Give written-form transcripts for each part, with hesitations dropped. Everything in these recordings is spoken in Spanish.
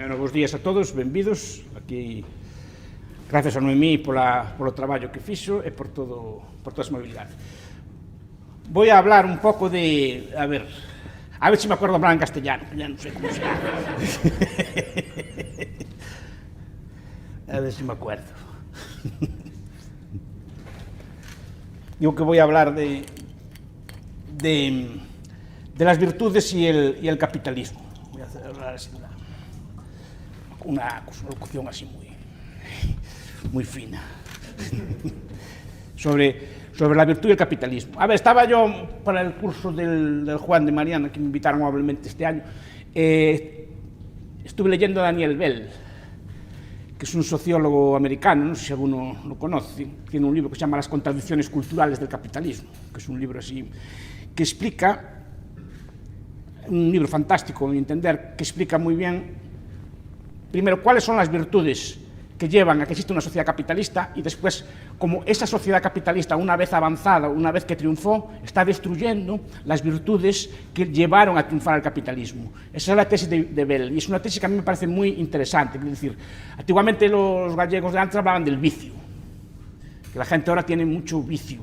Bueno, bons días a todos, benvidos. Aquí, gracias a Noemí polo traballo que fixo e por toda a movilidade. Voy a hablar un pouco de... A ver se me acuerdo hablar en castellano, ya non sei como se llama. A ver se me acuerdo. Digo que voy a hablar de las virtudes y el capitalismo. Voy a hablar así una locución así muy fina sobre la virtud y el capitalismo. A ver, estaba yo para el curso del Juan de Mariana, que me invitaron amablemente este año, estuve leyendo a Daniel Bell, que es un sociólogo americano, no sé si alguno lo conoce, tiene un libro que se llama Las contradicciones culturales del capitalismo, que es un libro así, que explica, un libro fantástico, a mi entender, que explica muy bien, primero, cuáles son las virtudes que llevan a que exista una sociedad capitalista y después, como esa sociedad capitalista, una vez avanzada, una vez que triunfó, está destruyendo las virtudes que llevaron a triunfar al capitalismo. Esa es la tesis de Bell, y es una tesis que a mí me parece muy interesante. Es decir, antiguamente los gallegos de antes hablaban del vicio, que la gente ahora tiene mucho vicio.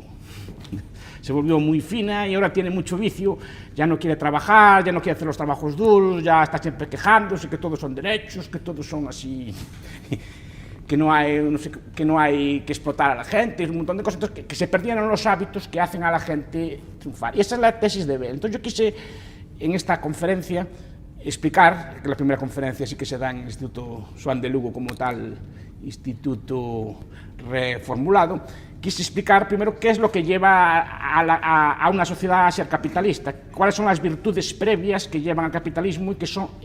Se volvió muy fina y ahora tiene mucho vicio, ya no quiere trabajar, ya no quiere hacer los trabajos duros, ya está siempre quejándose que todos son derechos, que todos son así, que no hay que explotar a la gente, un montón de cosas. Entonces, que se perdieron los hábitos que hacen a la gente triunfar. Y esa es la tesis de Bell. Entonces yo quise en esta conferencia explicar, que la primera conferencia sí que se da en el Instituto Xoán de Lugo como tal, instituto reformulado, quise explicar primero qué es lo que lleva a una sociedad a ser capitalista, cuáles son las virtudes previas que llevan al capitalismo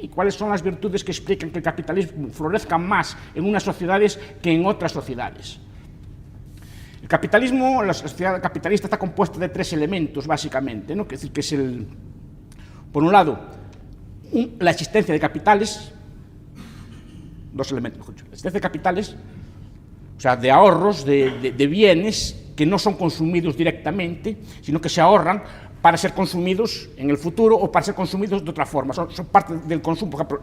y cuáles son las virtudes que explican que el capitalismo florezca más en unas sociedades que en otras sociedades. El capitalismo, la sociedad capitalista está compuesta de tres elementos, básicamente, ¿no? Es decir, que es por un lado, la existencia de capitales, dos elementos, mejor dicho, la existencia de capitales, o sea, de ahorros, de bienes que no son consumidos directamente, sino que se ahorran para ser consumidos en el futuro o para ser consumidos de otra forma. Son parte del consumo, por ejemplo,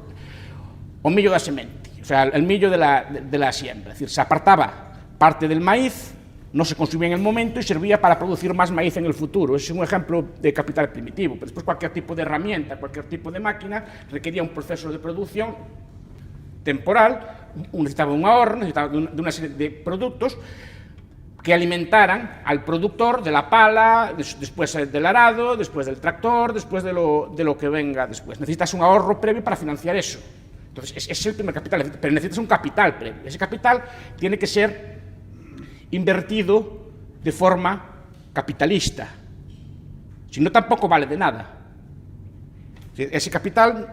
o millo da semente, o sea, el millo de la siembra. Es decir, se apartaba parte del maíz, no se consumía en el momento y servía para producir más maíz en el futuro. Ese es un ejemplo de capital primitivo. Pero después cualquier tipo de herramienta, cualquier tipo de máquina requería un proceso de producción temporal, necesitaba un ahorro, necesitaba de una serie de productos que alimentaran al productor de la pala, después del arado, después del tractor, después de lo que venga después. Necesitas un ahorro previo para financiar eso. Entonces, ese es el primer capital, pero necesitas un capital previo. Ese capital tiene que ser invertido de forma capitalista. Si no, tampoco vale de nada. Ese capital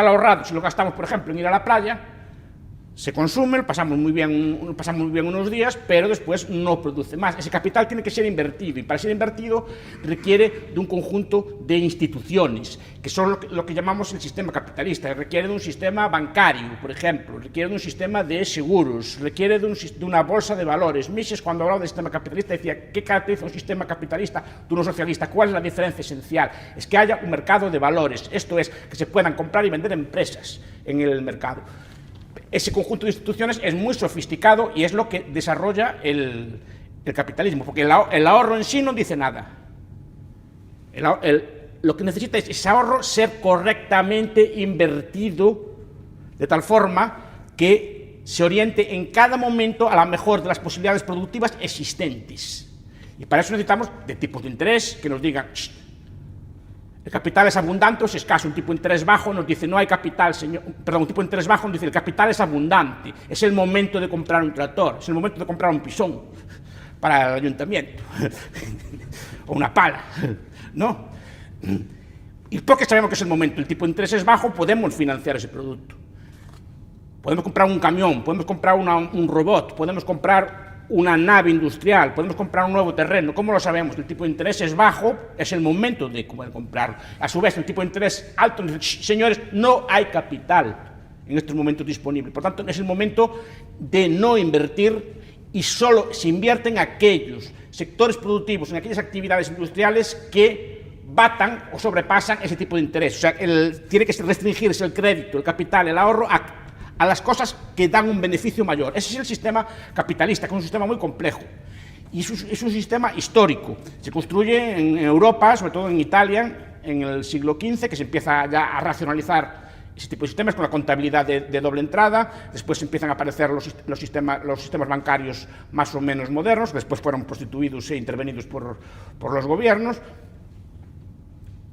ahorrado, si lo gastamos, por ejemplo, en ir a la playa, se consume, pasamos muy bien unos días, pero después no produce más. Ese capital tiene que ser invertido, y para ser invertido requiere de un conjunto de instituciones, que son lo que llamamos el sistema capitalista. Requiere de un sistema bancario, por ejemplo, requiere de un sistema de seguros, requiere de una bolsa de valores. Mises, cuando hablaba del sistema capitalista, decía, ¿qué caracteriza un sistema capitalista de uno socialista? ¿Cuál es la diferencia esencial? Es que haya un mercado de valores, esto es, que se puedan comprar y vender empresas en el mercado. Ese conjunto de instituciones es muy sofisticado y es lo que desarrolla el capitalismo, porque el ahorro en sí no dice nada. Lo que necesita es ese ahorro ser correctamente invertido de tal forma que se oriente en cada momento a la mejor de las posibilidades productivas existentes. Y para eso necesitamos de tipos de interés que nos digan, el capital es abundante o es escaso. Un tipo de interés bajo nos dice, no hay capital, señor. Perdón, un tipo de interés bajo nos dice, el capital es abundante, es el momento de comprar un tractor, es el momento de comprar un pisón para el ayuntamiento, o una pala, ¿no? ¿Y por qué sabemos que es el momento? El tipo de interés es bajo, podemos financiar ese producto. Podemos comprar un camión, podemos comprar un robot, podemos comprar una nave industrial, podemos comprar un nuevo terreno. ¿Cómo lo sabemos? El tipo de interés es bajo, es el momento de comprarlo. A su vez, el tipo de interés alto, señores, no hay capital en estos momentos disponible. Por tanto, es el momento de no invertir y solo se invierte en aquellos sectores productivos, en aquellas actividades industriales que batan o sobrepasan ese tipo de interés. O sea, tiene que restringirse el crédito, el capital, el ahorro a las cosas que dan un beneficio mayor. Ese es el sistema capitalista, que es un sistema muy complejo. Y es un sistema histórico. Se construye en Europa, sobre todo en Italia, en el siglo XV, que se empieza ya a racionalizar ese tipo de sistemas con la contabilidad de doble entrada. Después empiezan a aparecer los sistemas bancarios más o menos modernos, después fueron prostituidos e intervenidos por los gobiernos.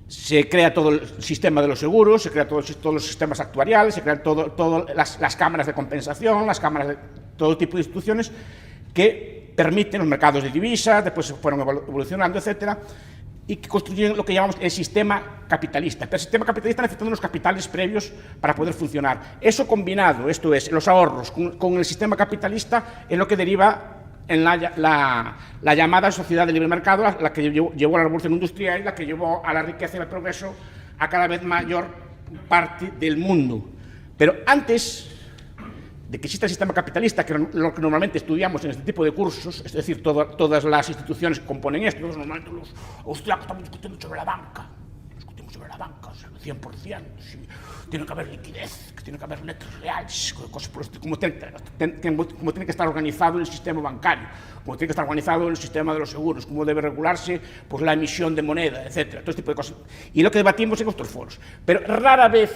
Se crea todo el sistema de los seguros, se crea todos los sistemas actuariales, se crean las cámaras de compensación, las cámaras de todo tipo de instituciones que permiten los mercados de divisas, después se fueron evolucionando, etcétera, y que construyen lo que llamamos el sistema capitalista. Pero el sistema capitalista necesita unos capitales previos para poder funcionar. Eso combinado, esto es, los ahorros con el sistema capitalista, es lo que deriva en la llamada sociedad de libre mercado, la que llevó a la revolución industrial, la que llevó a la riqueza y al progreso a cada vez mayor parte del mundo. Pero antes de que exista el sistema capitalista, que es lo que normalmente estudiamos en este tipo de cursos, es decir, todas las instituciones que componen esto, normalmente los austriacos estamos discutiendo sobre la banca, o sea, el 100%, si tiene que haber liquidez, que tiene que haber letras reales, cosas por esto, como tiene que estar organizado el sistema bancario, como tiene que estar organizado el sistema de los seguros, cómo debe regularse pues, la emisión de moneda, etcétera, todo este tipo de cosas. Y lo que debatimos en estos foros. Pero rara vez,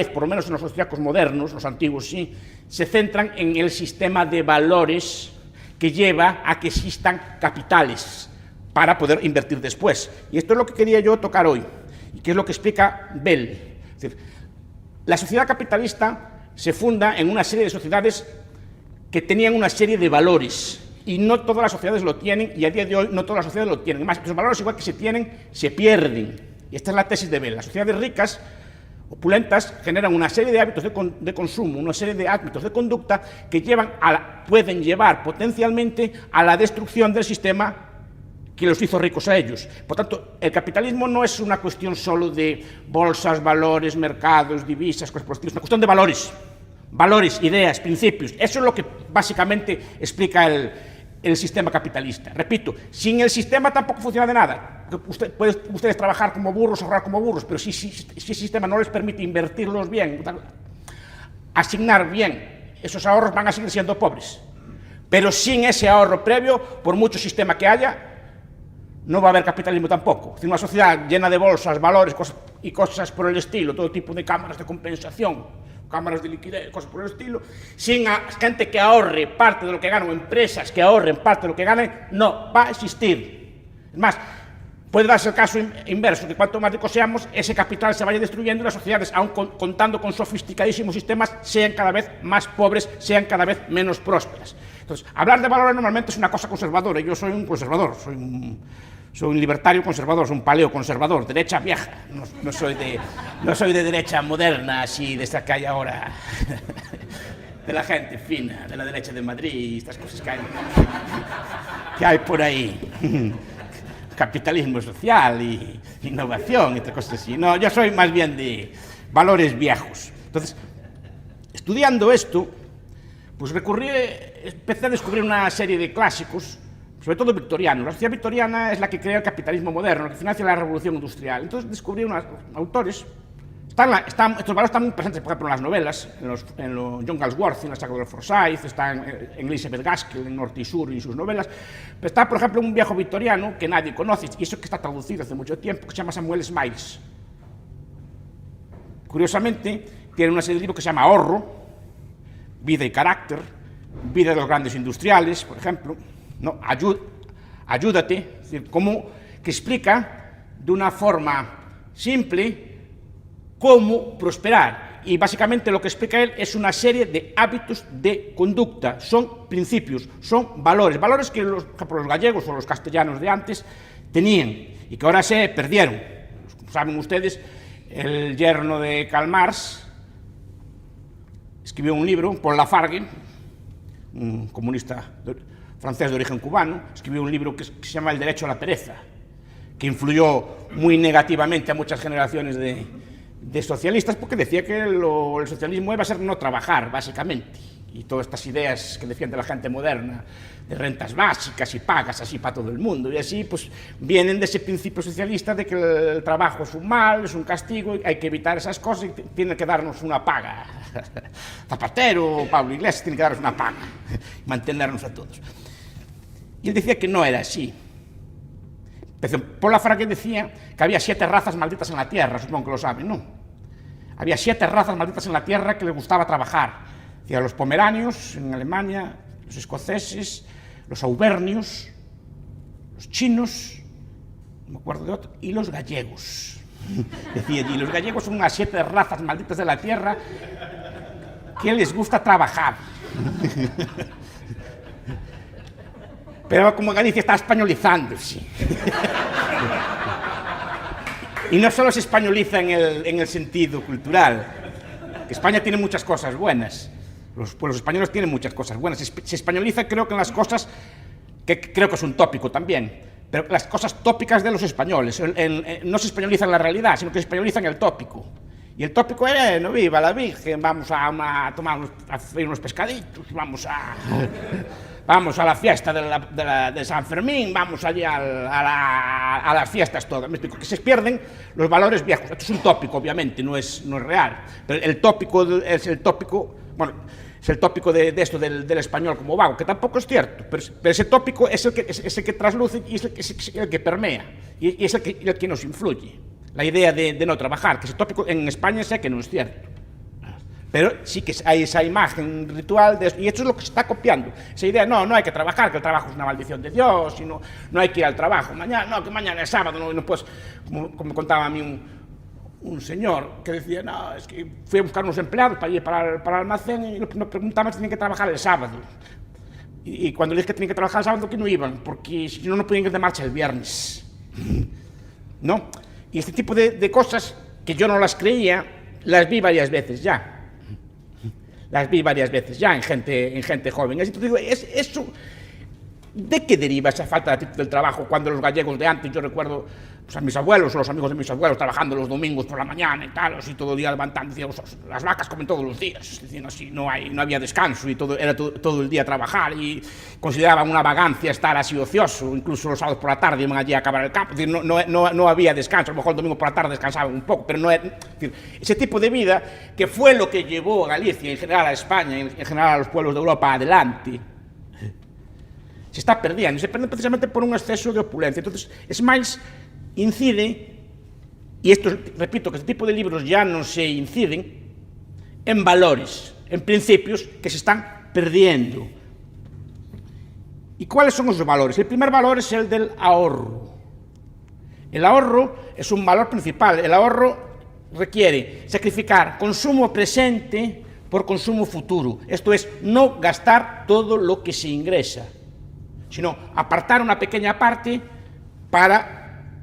por lo menos en los austriacos modernos, los antiguos sí, se centran en el sistema de valores que lleva a que existan capitales para poder invertir después. Y esto es lo que quería yo tocar hoy, y que es lo que explica Bell. Es decir, la sociedad capitalista se funda en una serie de sociedades que tenían una serie de valores, y no todas las sociedades lo tienen, y a día de hoy no todas las sociedades lo tienen. Además, los valores, igual que se tienen, se pierden. Y esta es la tesis de Bell. Las sociedades ricas, opulentas, generan una serie de hábitos de consumo, una serie de hábitos de conducta que pueden llevar potencialmente a la destrucción del sistema que los hizo ricos a ellos. Por tanto, el capitalismo no es una cuestión solo de bolsas, valores, mercados, divisas, cosas por el estilo, es una cuestión de valores, ideas, principios. Eso es lo que básicamente explica el sistema capitalista. Repito, sin el sistema tampoco funciona de nada. Pueden ustedes trabajar como burros, ahorrar como burros, pero si el sistema no les permite invertirlos bien, asignar bien esos ahorros, van a seguir siendo pobres. Pero sin ese ahorro previo, por mucho sistema que haya, no va a haber capitalismo tampoco. Es decir, una sociedad llena de bolsas, valores y cosas por el estilo, todo tipo de cámaras de compensación, cámaras de liquidez, cosas por el estilo, sin gente que ahorre parte de lo que gana, o empresas que ahorren parte de lo que ganen, no va a existir. Es más, puede darse el caso inverso, que cuanto más ricos seamos, ese capital se vaya destruyendo y las sociedades, aun contando con sofisticadísimos sistemas, sean cada vez más pobres, sean cada vez menos prósperas. Entonces, hablar de valores normalmente es una cosa conservadora. Yo soy un conservador, soy un libertario conservador, soy un paleo conservador, derecha vieja, no soy de derecha moderna, así de esta que hay ahora, de la gente fina, de la derecha de Madrid y estas cosas que hay por ahí. Capitalismo social y innovación y otras cosas así. No, yo soy más bien de valores viejos. Entonces, estudiando esto, pues empecé a descubrir una serie de clásicos, sobre todo victorianos. La sociedad victoriana es la que crea el capitalismo moderno, la que financia la revolución industrial. Entonces descubrí unos autores, estos valores están muy presentes, por ejemplo, en las novelas, en John Galsworthy, en la saga de Forsyth, está en Elizabeth Gaskell, en Norte y Sur y sus novelas. Pero está, por ejemplo, un viejo victoriano que nadie conoce, y eso que está traducido hace mucho tiempo, que se llama Samuel Smiles. Curiosamente, tiene una serie de libros que se llama Ahorro, Vida y Carácter, Vida de los Grandes Industriales, por ejemplo, ¿no? Ayúdate, es decir, que explica de una forma simple cómo prosperar. Y básicamente lo que explica él es una serie de hábitos de conducta, son principios, son valores que los gallegos o los castellanos de antes tenían y que ahora se perdieron. Saben ustedes, el yerno de Karl Marx escribió un libro, Paul Lafargue, un comunista francés de origen cubano, escribió un libro que se llama El derecho a la pereza, que influyó muy negativamente a muchas generaciones de socialistas, porque decía que el socialismo iba a ser no trabajar, básicamente. y todas estas ideas que defiende la gente moderna de rentas básicas y pagas así para todo el mundo, y así pues vienen de ese principio socialista de que el trabajo es un mal, es un castigo, y hay que evitar esas cosas y tiene que darnos una paga. Zapatero, Pablo Iglesias, tiene que darnos una paga, mantenernos a todos. Y él decía que no era así. Paul Lafranc decía que había 7 razas malditas en la tierra, supongo que lo saben, ¿no? Había 7 razas malditas en la tierra que les gustaba trabajar. Decía, los pomeranios en Alemania, los escoceses, los auvernios, los chinos, no me acuerdo de otro, y los gallegos. Decía, y los gallegos son unas 7 razas malditas de la tierra que les gusta trabajar. Pero como Galicia está españolizándose. Y no solo se españoliza en el sentido cultural, que España tiene muchas cosas buenas. Los pueblos españoles tienen muchas cosas buenas. Se españoliza, creo que en las cosas, que creo que es un tópico también, pero las cosas tópicas de los españoles. No se españoliza en la realidad, sino que se españoliza en el tópico. Y el tópico es, no, viva la Virgen, vamos a tomar unos pescaditos, vamos a la fiesta de San Fermín, vamos allí a las fiestas todas. Me explico, que se pierden los valores viejos. Esto es un tópico, obviamente, no es real. Pero el tópico es el tópico, bueno, es el tópico de esto del español como vago, que tampoco es cierto, pero ese tópico es el que trasluce y es el que permea, y es el que nos influye. La idea de no trabajar, que ese tópico en España sé que no es cierto. Pero sí que hay esa imagen ritual, y esto es lo que se está copiando. Esa idea, no hay que trabajar, que el trabajo es una maldición de Dios, y no hay que ir al trabajo. Mañana, que mañana es sábado, no puedes, como me contaba a mí un señor que decía, no, es que fui a buscar unos empleados para ir para el almacén y nos preguntaban si tenían que trabajar el sábado. Y cuando les dije que tenían que trabajar el sábado, que no iban, porque si no podían ir de marcha el viernes. ¿No? Y este tipo de cosas, que yo no las creía, las vi varias veces ya. Las vi varias veces ya en gente joven. Así te digo, eso, ¿de qué deriva esa falta de actitud del trabajo cuando los gallegos de antes, yo recuerdo pues, a mis abuelos o los amigos de mis abuelos trabajando los domingos por la mañana y tal, así todo el día levantando, decían, las vacas comen todos los días, decían así, no había descanso y era todo el día trabajar, y consideraban una vagancia estar así ocioso, incluso los sábados por la tarde iban allí a acabar el campo, es decir, no había descanso, a lo mejor el domingo por la tarde descansaban un poco, pero es decir, ese tipo de vida que fue lo que llevó a Galicia, en general a España, en general a los pueblos de Europa adelante, se está perdiendo, y se pierde precisamente por un exceso de opulencia. Entonces, Smiles incide, y esto, repito, que este tipo de libros ya no se inciden, en valores, en principios que se están perdiendo. ¿Y cuáles son esos valores? El primer valor es el del ahorro. El ahorro es un valor principal. El ahorro requiere sacrificar consumo presente por consumo futuro. Esto es, no gastar todo lo que se ingresa, sino apartar una pequeña parte para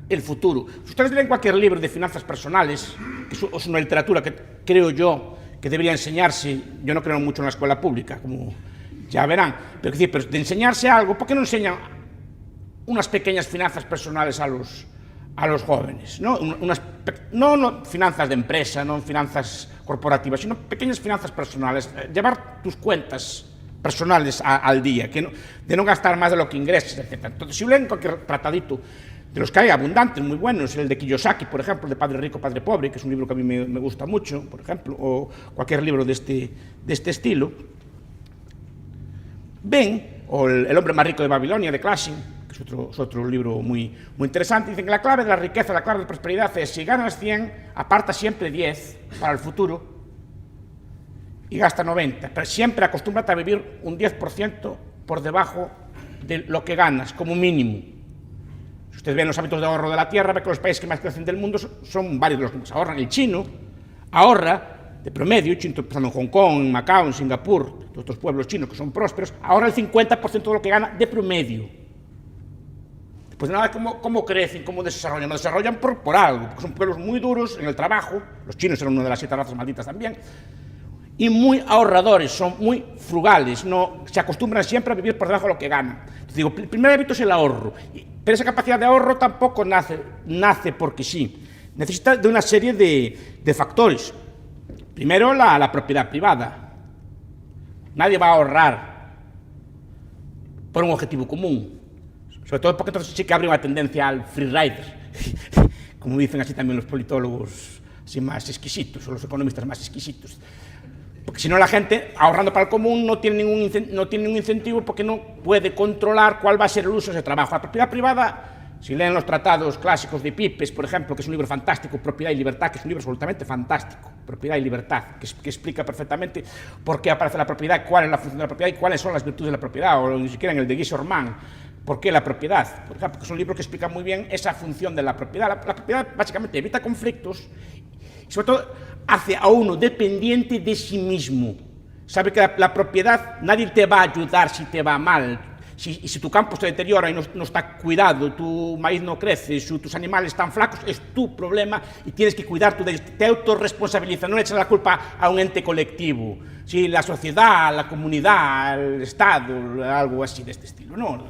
el futuro. Si ustedes leen cualquier libro de finanzas personales, que es una literatura que creo yo que debería enseñarse, yo no creo mucho en la escuela pública, como ya verán, pero de enseñarse algo, ¿por qué no enseñan unas pequeñas finanzas personales a los jóvenes? ¿No? No finanzas de empresa, no finanzas corporativas, sino pequeñas finanzas personales. Llevar tus cuentas personales al día, de no gastar más de lo que ingresas, etc. Entonces, si leen cualquier tratadito, de los que hay abundantes, muy buenos, el de Kiyosaki, por ejemplo, de Padre Rico, Padre Pobre, que es un libro que a mí me gusta mucho, por ejemplo, o cualquier libro de este estilo, ven, o el hombre más rico de Babilonia, de Clashing, que es otro libro muy interesante, dicen que la clave de la riqueza, la clave de la prosperidad es, si ganas 100, aparta siempre 10 para el futuro y gasta 90, pero siempre acostúmbrate a vivir un 10% por debajo de lo que ganas, como mínimo. Si ustedes ven los hábitos de ahorro de la Tierra, ve que los países que más crecen del mundo son varios de los que más ahorran. El chino ahorra, de promedio, empezando en Hong Kong, en Macao, en Singapur, todos estos pueblos chinos que son prósperos, ahorra el 50% de lo que gana de promedio. Pues nada, ¿cómo crecen? ¿Cómo desarrollan? No desarrollan por algo, porque son pueblos muy duros en el trabajo, los chinos eran una de las 7 razas malditas también, y muy ahorradores, son muy frugales, se acostumbran siempre a vivir por debajo de lo que ganan. Entonces, digo, el primer hábito es el ahorro, pero esa capacidad de ahorro tampoco nace porque sí, necesita de una serie de factores. Primero, la propiedad privada. Nadie va a ahorrar por un objetivo común. Sobre todo porque entonces sí que habría una tendencia al freerider, como dicen así también los politólogos así más exquisitos, o los economistas más exquisitos. Porque si no, la gente, ahorrando para el común, no tiene ningún incentivo porque no puede controlar cuál va a ser el uso de ese trabajo. La propiedad privada, si leen los tratados clásicos de Pipes, por ejemplo, que es un libro fantástico, Propiedad y Libertad, que es un libro absolutamente fantástico, Propiedad y Libertad, que explica perfectamente por qué aparece la propiedad, cuál es la función de la propiedad y cuáles son las virtudes de la propiedad, o ni siquiera en el de Guy Sorman, por qué la propiedad. Por ejemplo, que es un libro que explica muy bien esa función de la propiedad. La propiedad básicamente evita conflictos y sobre todo hace a uno dependiente de sí mismo. Sabe que la propiedad, nadie te va a ayudar si te va mal. Si tu campo se deteriora y no está cuidado, tu maíz no crece, tus animales están flacos, es tu problema y tienes que cuidar tú de ellos. Te autorresponsabilizas, no le echas la culpa a un ente colectivo. Si la sociedad, la comunidad, el Estado, algo así de este estilo, no,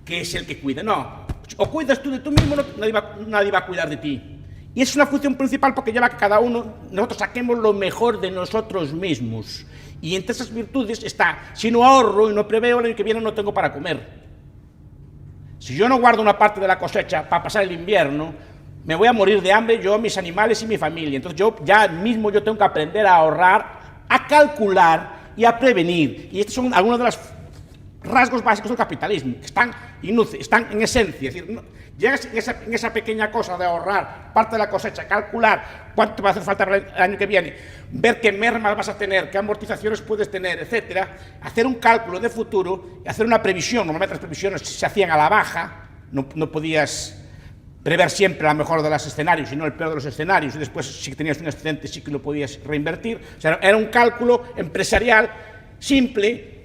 que es el que cuida, no. O cuidas tú de tú mismo, nadie va a cuidar de ti. Y es una función principal porque lleva a que cada uno, nosotros saquemos lo mejor de nosotros mismos. Y entre esas virtudes está, si no ahorro y no preveo, el año que viene no tengo para comer. Si yo no guardo una parte de la cosecha para pasar el invierno, me voy a morir de hambre yo, mis animales y mi familia. Entonces yo tengo que aprender a ahorrar, a calcular y a prevenir. Y estos son algunos de los rasgos básicos del capitalismo, que están en esencia. Es decir, llegas en esa pequeña cosa de ahorrar parte de la cosecha, calcular cuánto te va a hacer falta para el año que viene, ver qué mermas vas a tener, qué amortizaciones puedes tener, etcétera, hacer un cálculo de futuro y hacer una previsión. Normalmente las previsiones se hacían a la baja, no podías prever siempre la mejor de los escenarios, sino el peor de los escenarios, y después si tenías un excedente sí que lo podías reinvertir. O sea, era un cálculo empresarial simple,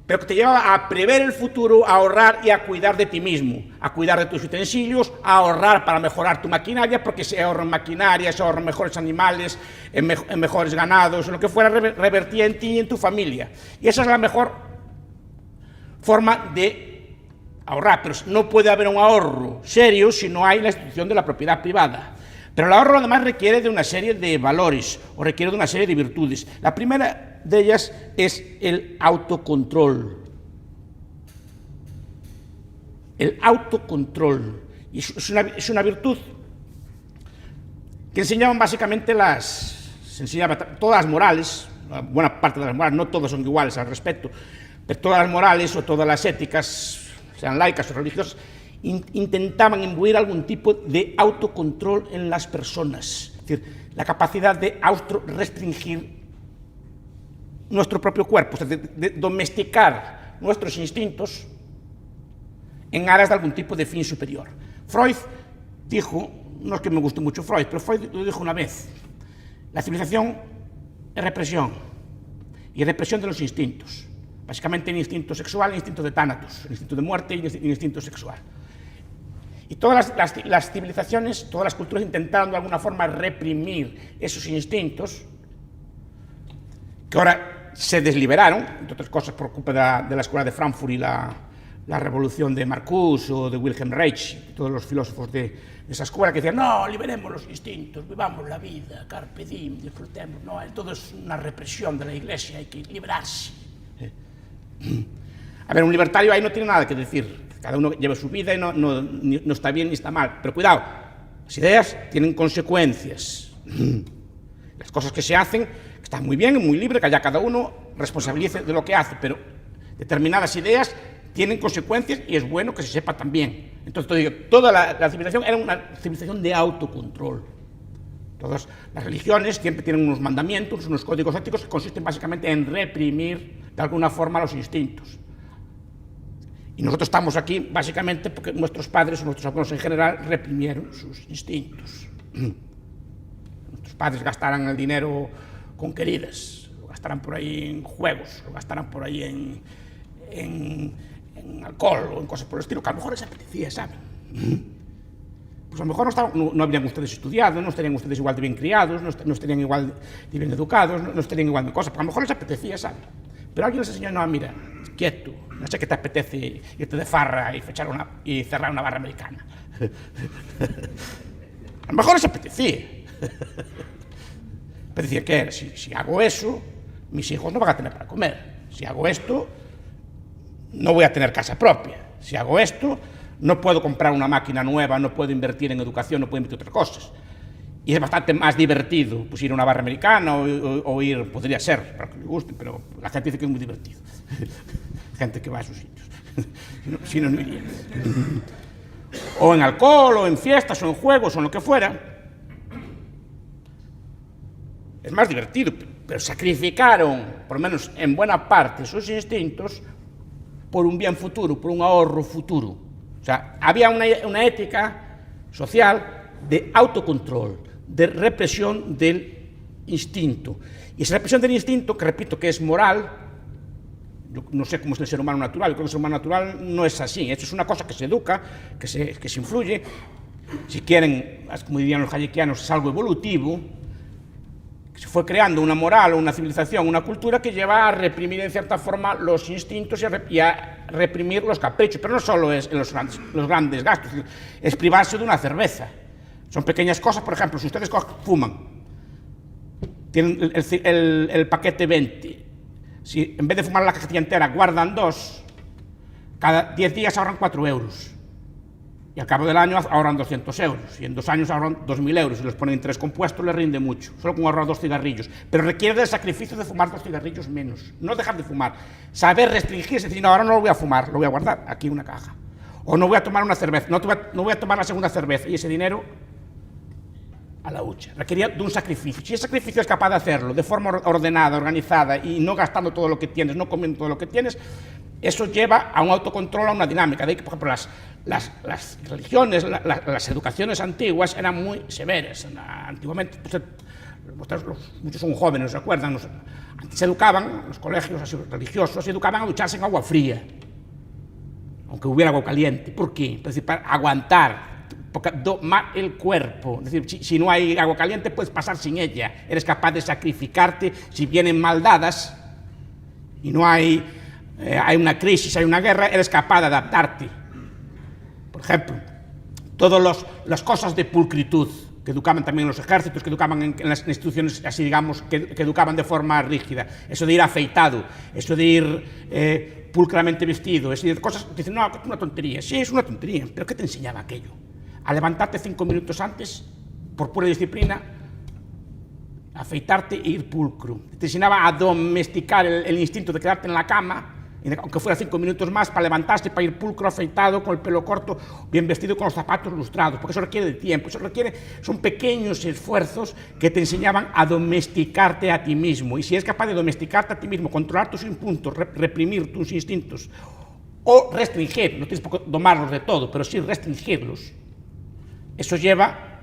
pero que te llevaba a prever el futuro, a ahorrar y a cuidar de ti mismo, a cuidar de tus utensilios, a ahorrar para mejorar tu maquinaria, porque se ahorra en maquinaria, se ahorran mejores animales, en mejores ganados, en lo que fuera, revertía en ti y en tu familia. Y esa es la mejor forma de ahorrar, pero no puede haber un ahorro serio si no hay la institución de la propiedad privada. Pero el ahorro además requiere de una serie de valores o requiere de una serie de virtudes. La primera de ellas es el autocontrol. El autocontrol. Y es una virtud que enseñaban básicamente todas las morales, buena parte de las morales, no todas son iguales al respecto, pero todas las morales o todas las éticas, sean laicas o religiosas, intentaban imbuir algún tipo de autocontrol en las personas, es decir, la capacidad de autorrestringir nuestro propio cuerpo, es decir, de domesticar nuestros instintos en aras de algún tipo de fin superior. Freud dijo, no es que me guste mucho Freud, pero Freud lo dijo una vez, la civilización es represión, y represión de los instintos, básicamente el instinto sexual, el instinto de tánatos, el instinto de muerte y el instinto sexual. Y todas las civilizaciones, todas las culturas intentaron de alguna forma reprimir esos instintos, que ahora se desliberaron, entre otras cosas por culpa de la escuela de Frankfurt y la revolución de Marcuse o de Wilhelm Reich, todos los filósofos de esa escuela que decían, no, liberemos los instintos, vivamos la vida, carpe diem, disfrutemos, no, todo es una represión de la Iglesia, hay que liberarse. A ver, un libertario ahí no tiene nada que decir. Cada uno lleva su vida y no está bien ni está mal. Pero cuidado, las ideas tienen consecuencias. Las cosas que se hacen están muy bien, muy libre, que haya cada uno responsabilice de lo que hace, pero determinadas ideas tienen consecuencias y es bueno que se sepa también. Entonces, te digo, toda la civilización era una civilización de autocontrol. Todas las religiones siempre tienen unos mandamientos, unos códigos éticos que consisten básicamente en reprimir de alguna forma los instintos. Y nosotros estamos aquí básicamente porque nuestros padres o nuestros abuelos en general reprimieron sus instintos. Nuestros padres gastaran el dinero con queridas, lo gastarán por ahí en juegos, lo gastarán por ahí en alcohol o en cosas por el estilo, que a lo mejor les apetecía, ¿saben? Pues a lo mejor no habrían ustedes estudiado, no estarían ustedes igual de bien criados, no estarían igual de bien educados, no estarían igual de cosas, porque a lo mejor les apetecía, ¿saben? Pero alguien les enseñó, no, mira, quieto, no sé qué te apetece irte de farra y cerrar una barra americana. A lo mejor les apetecía. Pero decía, ¿qué era? Si hago eso, mis hijos no van a tener para comer. Si hago esto, no voy a tener casa propia. Si hago esto, no puedo comprar una máquina nueva, no puedo invertir en educación, no puedo invertir en otras cosas. Y es bastante más divertido pues, ir a una barra americana o ir, podría ser, para que le guste, pero la gente dice que es muy divertido. Gente que va a esos sitios. Si no, no iría. O en alcohol, o en fiestas, o en juegos, o en lo que fuera. Es más divertido, pero sacrificaron, por lo menos en buena parte, sus instintos por un bien futuro, por un ahorro futuro. O sea, había una ética social de autocontrol, de represión del instinto. Y esa represión del instinto, que repito que es moral, yo no sé cómo es el ser humano natural, yo creo que el ser humano natural no es así. Esto es una cosa que se educa, que se influye. Si quieren, como dirían los hayekianos, es algo evolutivo, que se fue creando una moral, una civilización, una cultura que lleva a reprimir en cierta forma los instintos y a reprimir los caprichos. Pero no solo es en los grandes gastos, es privarse de una cerveza. Son pequeñas cosas, por ejemplo, si ustedes fuman, tienen el paquete 20, si en vez de fumar la cajetilla entera guardan 2, cada 10 días ahorran 4 euros. Y al cabo del año ahorran 200 euros. Y en 2 años ahorran 2.000 euros. Y los ponen en 3 compuestos, les rinde mucho. Solo con ahorrar 2 cigarrillos. Pero requiere del sacrificio de fumar 2 cigarrillos menos. No dejar de fumar. Saber restringirse. Decir, no, ahora no lo voy a fumar, lo voy a guardar aquí en una caja. O no voy a tomar una cerveza. No voy a tomar la segunda cerveza. Y ese dinero a la hucha. Requería de un sacrificio. Si ese sacrificio es capaz de hacerlo de forma ordenada, organizada y no gastando todo lo que tienes, no comiendo todo lo que tienes, eso lleva a un autocontrol, a una dinámica. De ahí que, por ejemplo, las religiones, las educaciones antiguas eran muy severas. Antiguamente, muchos son jóvenes, ¿se acuerdan? Antes se educaban, los colegios así, religiosos, se educaban a ducharse en agua fría, aunque hubiera agua caliente. ¿Por qué? Es decir, para aguantar, domar el cuerpo. Es decir, si no hay agua caliente, puedes pasar sin ella. Eres capaz de sacrificarte si vienen mal dadas y no hay una crisis, hay una guerra, eres capaz de adaptarte. Por ejemplo, todas las cosas de pulcritud que educaban también en los ejércitos, que educaban en las instituciones así, digamos, que educaban de forma rígida. Eso de ir afeitado, eso de ir pulcramente vestido, eso de cosas, dicen, no, es una tontería. Sí, es una tontería, pero ¿qué te enseñaba aquello? A levantarte 5 minutos antes, por pura disciplina, afeitarte e ir pulcro. Te enseñaba a domesticar el instinto de quedarte en la cama, aunque fuera 5 minutos más, para levantarse, para ir pulcro, afeitado, con el pelo corto, bien vestido, con los zapatos lustrados, porque eso requiere de tiempo, son pequeños esfuerzos que te enseñaban a domesticarte a ti mismo. Y si eres capaz de domesticarte a ti mismo, controlar tus impulsos, reprimir tus instintos, o restringir, no tienes por qué domarlos de todo, pero sí restringirlos, eso lleva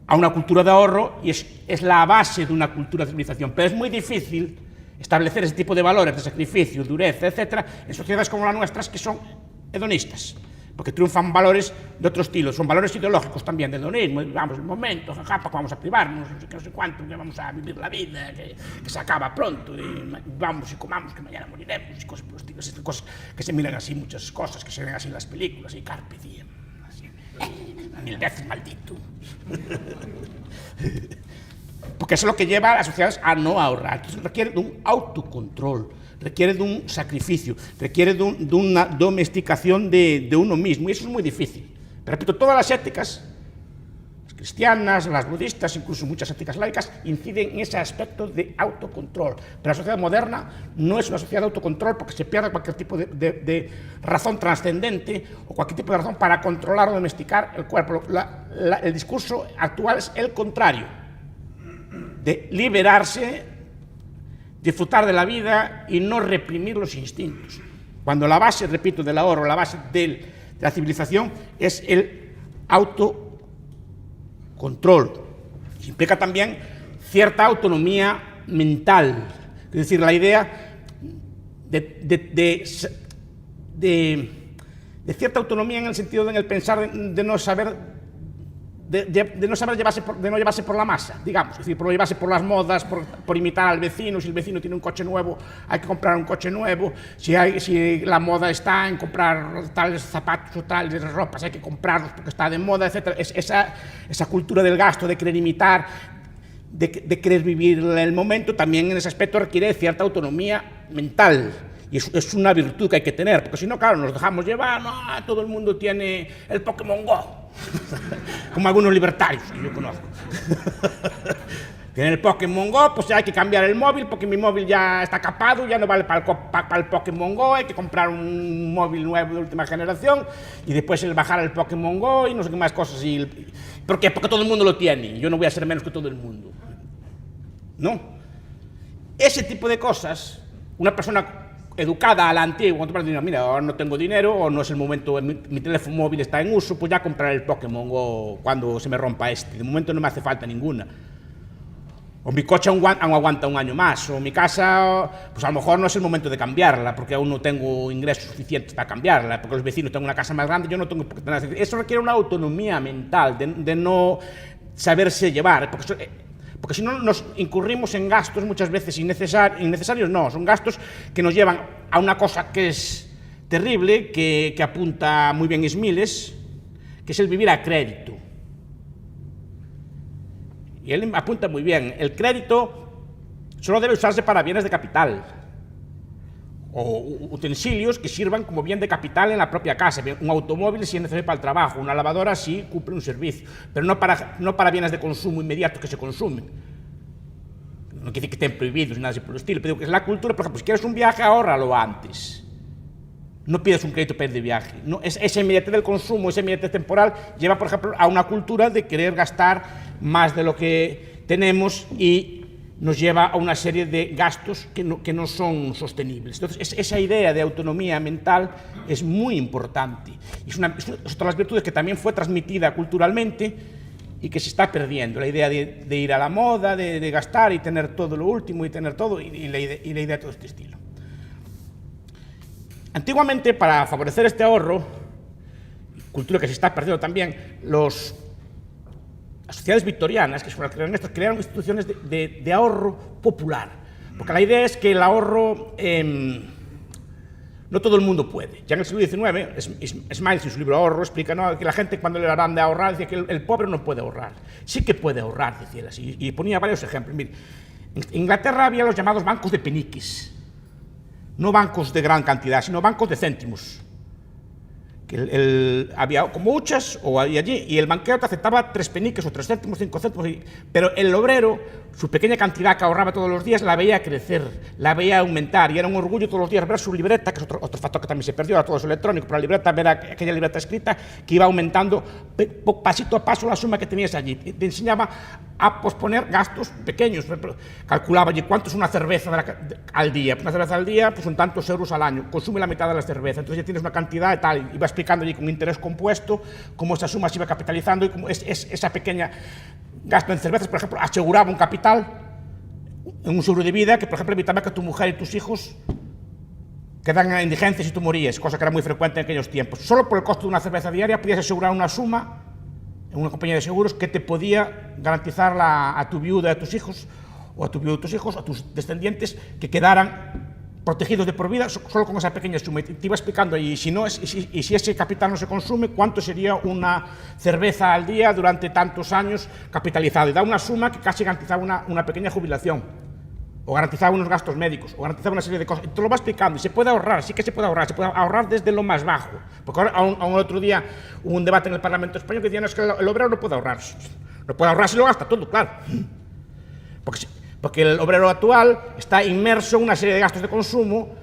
a una cultura de ahorro y es la base de una cultura de civilización. Pero es muy difícil establecer ese tipo de valores de sacrificio, dureza, etcétera, en sociedades como las nuestras que son hedonistas, porque triunfan valores de otro estilo, son valores ideológicos también, de hedonismo, vamos, el momento, jaja, vamos a privarnos, no sé cuánto, que vamos a vivir la vida, que se acaba pronto, y vamos y comamos, que mañana moriremos, y cosas por el estilo, esas cosas que se miran así, muchas cosas que se ven así en las películas, y carpe diem, así, 1000 veces maldito. Porque eso es lo que lleva a las sociedades a no ahorrar. Entonces requiere de un autocontrol, requiere de un sacrificio, requiere de una domesticación de uno mismo, y eso es muy difícil. Pero repito, todas las éticas, las cristianas, las budistas, incluso muchas éticas laicas, inciden en ese aspecto de autocontrol. Pero la sociedad moderna no es una sociedad de autocontrol porque se pierde cualquier tipo de razón trascendente o cualquier tipo de razón para controlar o domesticar el cuerpo. El discurso actual es el contrario, de liberarse, disfrutar de la vida y no reprimir los instintos. Cuando la base, repito, del ahorro, la base de la civilización es el autocontrol. Implica también cierta autonomía mental, es decir, la idea de cierta autonomía en el sentido de en el pensar de no saber de no llevarse por la masa, digamos, es decir, por no llevarse por las modas, por imitar al vecino. Si el vecino tiene un coche nuevo, hay que comprar un coche nuevo. Si la moda está en comprar tales zapatos o tales ropas, hay que comprarlos porque está de moda, etc. Esa cultura del gasto, de querer imitar, de querer vivir el momento, también en ese aspecto requiere cierta autonomía mental. Y es una virtud que hay que tener, porque si no, claro, nos dejamos llevar, no, todo el mundo tiene el Pokémon Go, como algunos libertarios que yo conozco. Tienen el Pokémon Go, pues hay que cambiar el móvil, porque mi móvil ya está capado, ya no vale para el Pokémon Go, hay que comprar un móvil nuevo de última generación, y después el bajar el Pokémon Go y no sé qué más cosas. ¿Por qué? Porque todo el mundo lo tiene, yo no voy a ser menos que todo el mundo. No. Ese tipo de cosas, una persona educada a la antigua, cuando te dice, mira, ahora no tengo dinero, o no es el momento, mi teléfono móvil está en uso, pues ya compraré el Pokémon Go cuando se me rompa este. De momento no me hace falta ninguna. O mi coche aún aguanta un año más, o mi casa, pues a lo mejor no es el momento de cambiarla, porque aún no tengo ingresos suficientes para cambiarla, porque los vecinos tienen una casa más grande, yo no tengo por qué tener. Eso requiere una autonomía mental, de no saberse llevar, porque si no nos incurrimos en gastos muchas veces innecesarios, no, son gastos que nos llevan a una cosa que es terrible, que apunta muy bien Smiles, que es el vivir a crédito. Y él apunta muy bien, el crédito solo debe usarse para bienes de capital, o utensilios que sirvan como bien de capital en la propia casa. Un automóvil si es necesario para el trabajo, una lavadora sí cumple un servicio, pero no para bienes de consumo inmediato que se consumen. No quiere decir que estén prohibidos ni nada así por el estilo, pero digo que es la cultura. Por ejemplo, si quieres un viaje, ahórralo antes. No pides un crédito para ir de viaje. No, esa inmediatez del consumo, esa inmediatez temporal, lleva, por ejemplo, a una cultura de querer gastar más de lo que tenemos y nos lleva a una serie de gastos que no son sostenibles. Entonces, esa idea de autonomía mental es muy importante. Es una de las virtudes que también fue transmitida culturalmente y que se está perdiendo. La idea de ir a la moda, de gastar y tener todo lo último y tener todo, y la idea de todo este estilo. Antiguamente, para favorecer este ahorro, cultura que se está perdiendo también, las sociedades victorianas, que crearon instituciones de ahorro popular, porque la idea es que el ahorro no todo el mundo puede. Ya en el siglo XIX, Smiles en su libro Ahorro explica, ¿no?, que la gente cuando le harán de ahorrar, decía que el pobre no puede ahorrar. Sí que puede ahorrar, decía él así, y ponía varios ejemplos. Mire, en Inglaterra había los llamados bancos de peniques, no bancos de gran cantidad, sino bancos de céntimos. Había como huchas o había allí, y el banquero te aceptaba 3 peniques o 3 céntimos, 5 céntimos, pero el obrero, su pequeña cantidad que ahorraba todos los días, la veía crecer, la veía aumentar, y era un orgullo todos los días ver su libreta, que es otro factor que también se perdió, ahora todo es electrónico, pero la libreta, ver aquella libreta escrita que iba aumentando pasito a paso la suma que tenías allí. Te enseñaba a posponer gastos pequeños. Calculaba allí cuánto es una cerveza al día. Una cerveza al día, pues son tantos euros al año, consume la mitad de la cerveza, entonces ya tienes una cantidad de tal, iba explicando allí con interés compuesto cómo esa suma se iba capitalizando y cómo esa pequeña gasto en cervezas, por ejemplo, aseguraba un capital en un seguro de vida que, por ejemplo, evitaba que tu mujer y tus hijos quedaran en indigencia si tú morías, cosa que era muy frecuente en aquellos tiempos. Solo por el costo de una cerveza diaria podías asegurar una suma en una compañía de seguros que te podía garantizar a tu viuda, a tus hijos, o a tu viuda, a tus hijos, a tus descendientes, que quedaran protegidos de por vida solo con esa pequeña suma. Y te iba explicando, y si ese capital no se consume, cuánto sería una cerveza al día durante tantos años capitalizado. Y da una suma que casi garantizaba una pequeña jubilación, o garantizaba unos gastos médicos, o garantizaba una serie de cosas. Y te lo va explicando, y se puede ahorrar, sí que se puede ahorrar desde lo más bajo. Porque ahora, aún otro día hubo un debate en el Parlamento español que decían, no, es que el obrero no puede ahorrar. No puede ahorrar si lo gasta todo, claro. Porque el obrero actual está inmerso en una serie de gastos de consumo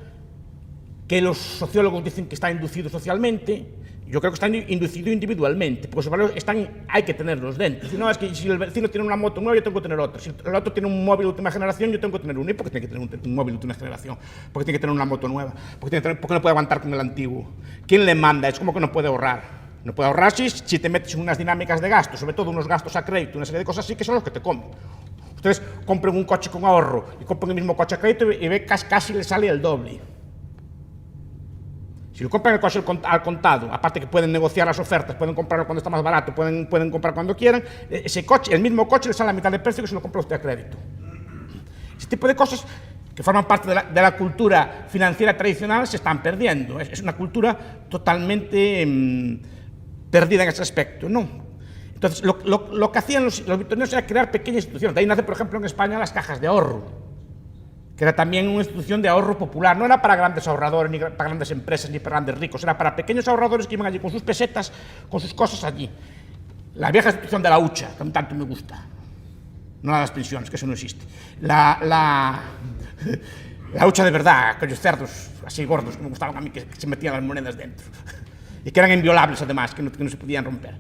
que los sociólogos dicen que está inducido socialmente. Yo creo que está inducido individualmente, porque esos valores hay que tenerlos dentro. Si no, es que si el vecino tiene una moto nueva, yo tengo que tener otra. Si el otro tiene un móvil de última generación, yo tengo que tener uno. ¿Y por qué tiene que tener un móvil de última generación? ¿Por qué tiene que tener una moto nueva? ¿Por qué no puede aguantar con el antiguo? ¿Quién le manda? Es como que no puede ahorrar. No puede ahorrar si te metes en unas dinámicas de gasto, sobre todo unos gastos a crédito, una serie de cosas así que son los que te comen. Ustedes compren un coche con ahorro y compren el mismo coche a crédito y ve casi le sale el doble. Si lo compran el coche al contado, aparte que pueden negociar las ofertas, pueden comprarlo cuando está más barato, pueden comprar cuando quieran, ese coche, el mismo coche, le sale a la mitad de precio que si lo compra usted a crédito. Ese tipo de cosas que forman parte de la cultura financiera tradicional se están perdiendo. Es una cultura totalmente perdida en ese aspecto. No. Entonces, lo que hacían los victorianos era crear pequeñas instituciones. De ahí nace, por ejemplo, en España las cajas de ahorro, que era también una institución de ahorro popular. No era para grandes ahorradores, ni para grandes empresas, ni para grandes ricos. Era para pequeños ahorradores que iban allí con sus pesetas, con sus cosas allí. La vieja institución de la hucha, que tanto me gusta. No la de las pensiones, que eso no existe. La hucha de verdad, aquellos cerdos así gordos que me gustaban a mí, que se metían las monedas dentro. Y que eran inviolables, además, que no se podían romper.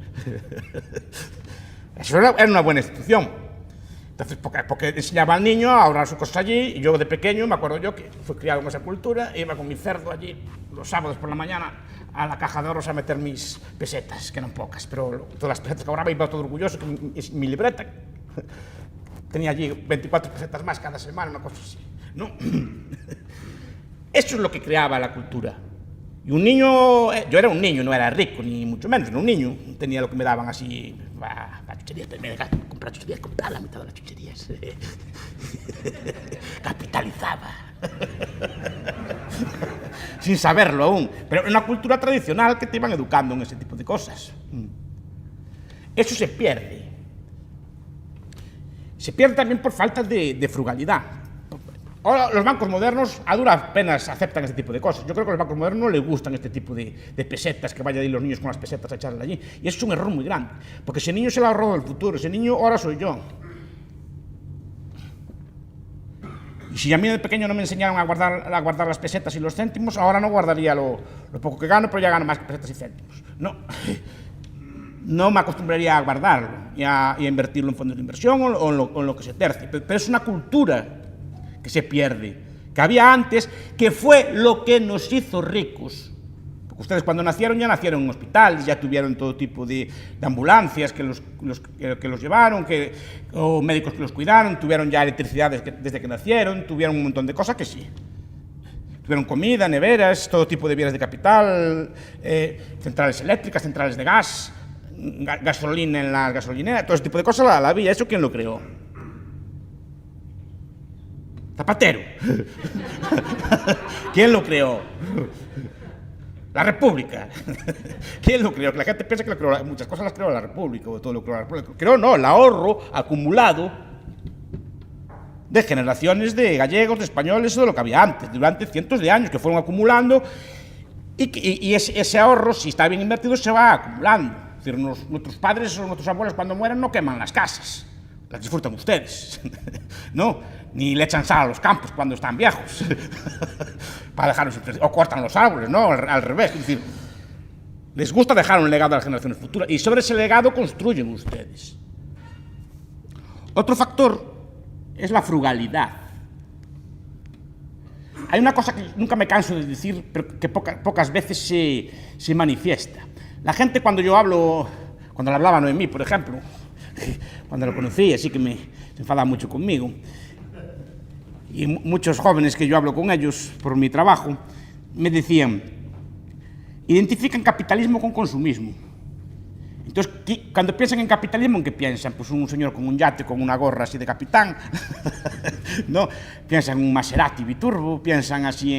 Eso era una buena institución. Entonces, porque enseñaba al niño a ahorrar sus cosas allí, y yo de pequeño, me acuerdo yo que fui criado en esa cultura, iba con mi cerdo allí los sábados por la mañana a la caja de ahorros a meter mis pesetas, que eran pocas, pero todas las pesetas que ahorraba iba todo orgulloso con mi libreta. Tenía allí 24 pesetas más cada semana, una cosa así. ¿No? Eso es lo que creaba la cultura. Y un niño, yo era un niño, no era rico, ni mucho menos, era un niño. Tenía lo que me daban así, la chuchería, me dejaban comprar chucherías, comprar la mitad de las chucherías. Capitalizaba. Sin saberlo aún. Pero era una cultura tradicional que te iban educando en ese tipo de cosas. Eso se pierde. Se pierde también por falta de frugalidad. Ahora, los bancos modernos a duras penas aceptan este tipo de cosas. Yo creo que a los bancos modernos no les gustan este tipo de pesetas, que vayan ahí los niños con las pesetas a echarlas allí. Y eso es un error muy grande, porque ese niño se lo ha ahorrado del futuro, ese niño ahora soy yo. Y si a mí de pequeño no me enseñaron a guardar las pesetas y los céntimos, ahora no guardaría lo poco que gano, pero ya gano más que pesetas y céntimos. No me acostumbraría a guardarlo y a invertirlo en fondos de inversión o en lo que se tercie. Pero es una cultura que se pierde, que había antes, que fue lo que nos hizo ricos. Porque ustedes cuando nacieron ya nacieron en hospitales, ya tuvieron todo tipo de ambulancias que los llevaron, o médicos que los cuidaron, tuvieron ya electricidad desde que nacieron, tuvieron un montón de cosas que sí. Tuvieron comida, neveras, todo tipo de bienes de capital, centrales eléctricas, centrales de gas, gasolina en las gasolineras, todo ese tipo de cosas la había. ¿Eso quién lo creó? Zapatero. ¿Quién lo creó? La República. ¿Quién lo creó? Que la gente piensa que muchas cosas las creó la República, o todo lo creó la República. Creó, no, el ahorro acumulado de generaciones de gallegos, de españoles, o de lo que había antes, durante cientos de años, que fueron acumulando, y ese ahorro, si está bien invertido, se va acumulando. Es decir, nuestros padres o nuestros abuelos, cuando mueren, no queman las casas. Las disfrutan ustedes, ¿no? Ni le echan sal a los campos cuando están viejos, para dejarlos, o cortan los árboles, ¿no? Al revés, es decir, les gusta dejar un legado a las generaciones futuras, y sobre ese legado construyen ustedes. Otro factor es la frugalidad. Hay una cosa que nunca me canso de decir, pero que pocas veces se manifiesta. La gente, cuando le hablaba a Noemí, por ejemplo, cuando lo conocí, así que se enfadaba mucho conmigo, y muchos jóvenes que yo hablo con ellos por mi trabajo, me decían, identifican capitalismo con consumismo. Entonces, cuando piensan en capitalismo, ¿en qué piensan? Pues un señor con un yate, con una gorra así de capitán, ¿no? Piensan en un Maserati biturbo, piensan así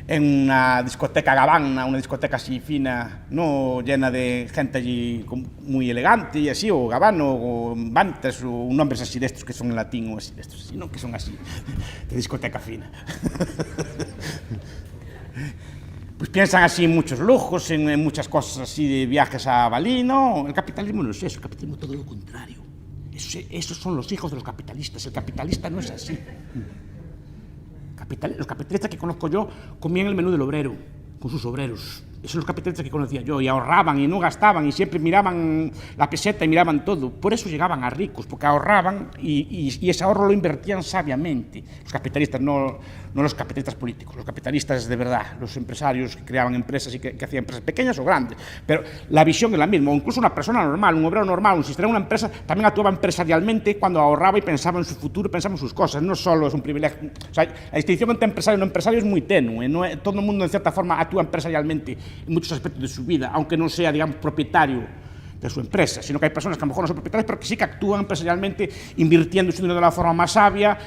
en una discoteca Gabbana, una discoteca así fina, ¿no? Llena de gente allí muy elegante y así, o Gabbano, o Bantes, o nombres así de estos que son en latín, o así de estos, así, ¿no? Que son así, de discoteca fina. Pues piensan así en muchos lujos, en muchas cosas así de viajes a Bali, ¿no? El capitalismo no es eso, el capitalismo es todo lo contrario. Esos son los hijos de los capitalistas, el capitalista no es así. Los capitalistas que conozco yo comían el menú del obrero, con sus obreros. Esos son los capitalistas que conocía yo, y ahorraban y no gastaban, y siempre miraban la peseta y miraban todo. Por eso llegaban a ricos, porque ahorraban y ese ahorro lo invertían sabiamente. Los capitalistas, no los capitalistas políticos, los capitalistas de verdad, los empresarios que creaban empresas y que hacían empresas pequeñas o grandes. Pero la visión es la misma, o incluso una persona normal, un obrero normal, un sistema, una empresa, también actuaba empresarialmente cuando ahorraba y pensaba en su futuro, pensaba en sus cosas. No solo es un privilegio. O sea, la distinción entre empresario y no empresario es muy tenue. Todo el mundo, en cierta forma, actúa empresarialmente en muchos aspectos de su vida, aunque no sea, digamos, propietario de su empresa, sino que hay personas que a lo mejor no son propietarias, pero que sí que actúan empresarialmente, invirtiendo su dinero de la forma más sabia,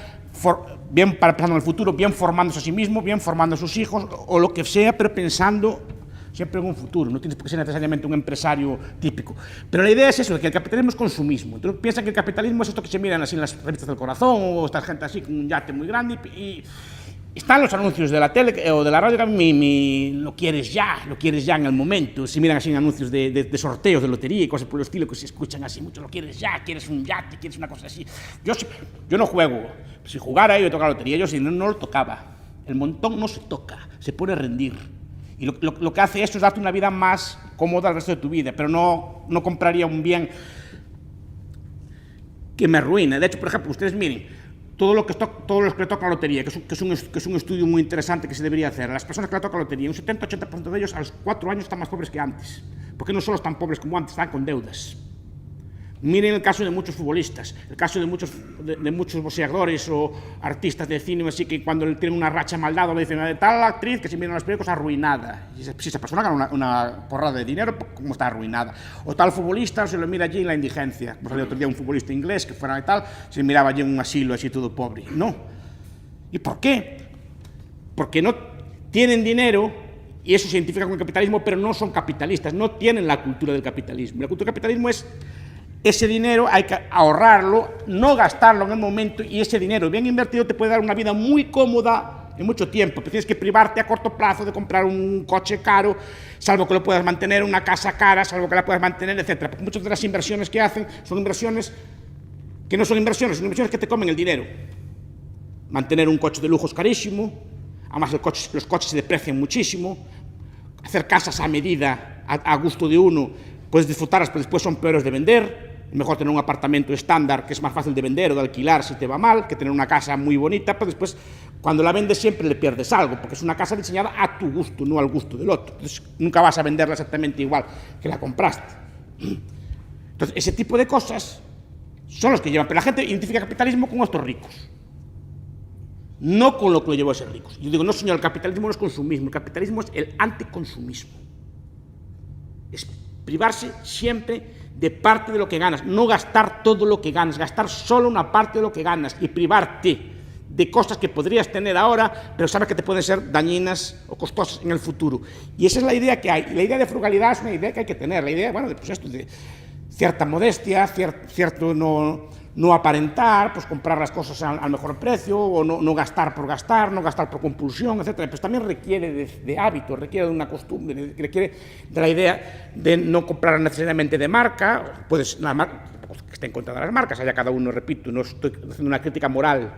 bien pensando en el futuro, bien formándose a sí mismo, bien formando a sus hijos, o lo que sea, pero pensando siempre en un futuro, no tienes por qué ser necesariamente un empresario típico. Pero la idea es eso, de que el capitalismo es consumismo. Entonces piensan que el capitalismo es esto que se miran así en las revistas del corazón, o esta gente así con un yate muy grande, y están los anuncios de la tele o de la radio que lo quieres ya en el momento. Se miran así en anuncios de sorteos de lotería y cosas por el estilo que se escuchan así mucho, lo quieres ya, quieres un yate, quieres una cosa así. Yo no juego, si jugara yo toca la lotería, yo si no lo tocaba. El montón no se toca, se pone a rendir. Y lo que hace esto es darte una vida más cómoda al resto de tu vida, pero no compraría un bien que me arruine. De hecho, por ejemplo, ustedes miren, todos los que le toca la lotería, que es un estudio muy interesante que se debería hacer, las personas que le toca la lotería, un 70-80% de ellos a los 4 años están más pobres que antes, porque no solo están pobres como antes, están con deudas. Miren el caso de muchos futbolistas, el caso de muchos boxeadores o artistas de cine, así que cuando tienen una racha maldada le dicen de tal actriz que se miran las películas arruinada. Y si esa persona gana una porrada de dinero, ¿cómo está arruinada? O tal futbolista se lo mira allí en la indigencia. Como salió otro día un futbolista inglés que fuera y tal, se miraba allí en un asilo así todo pobre. No. ¿Y por qué? Porque no tienen dinero. Y eso se identifica con el capitalismo, pero no son capitalistas, no tienen la cultura del capitalismo. La cultura del capitalismo es ese dinero hay que ahorrarlo, no gastarlo en el momento, y ese dinero bien invertido te puede dar una vida muy cómoda en mucho tiempo, pero tienes que privarte a corto plazo de comprar un coche caro, salvo que lo puedas mantener, una casa cara, salvo que la puedas mantener, etc. Porque muchas de las inversiones que hacen son inversiones que no son inversiones, son inversiones que te comen el dinero. Mantener un coche de lujo es carísimo, además los coches se deprecian muchísimo, hacer casas a medida, a gusto de uno, puedes disfrutarlas, pero después son peores de vender. Es mejor tener un apartamento estándar que es más fácil de vender o de alquilar si te va mal, que tener una casa muy bonita, pero después cuando la vendes siempre le pierdes algo, porque es una casa diseñada a tu gusto, no al gusto del otro. Entonces nunca vas a venderla exactamente igual que la compraste. Entonces ese tipo de cosas son los que llevan, pero la gente identifica capitalismo con estos ricos, no con lo que lo llevó a ser ricos. Yo digo, no señor, el capitalismo no es consumismo, el capitalismo es el anticonsumismo. Es privarse siempre de parte de lo que ganas, no gastar todo lo que ganas, gastar solo una parte de lo que ganas y privarte de cosas que podrías tener ahora, pero sabes que te pueden ser dañinas o costosas en el futuro. Y esa es la idea que hay. La idea de frugalidad es una idea que hay que tener, la idea, bueno, pues esto de cierta modestia, cierto no aparentar, pues comprar las cosas al mejor precio, o no gastar por gastar, no gastar por compulsión, etc. Pues también requiere de hábitos, requiere de una costumbre, requiere de la idea de no comprar necesariamente de marca, puedes, la marca, que esté en contra de las marcas, haya cada uno, repito, no estoy haciendo una crítica moral,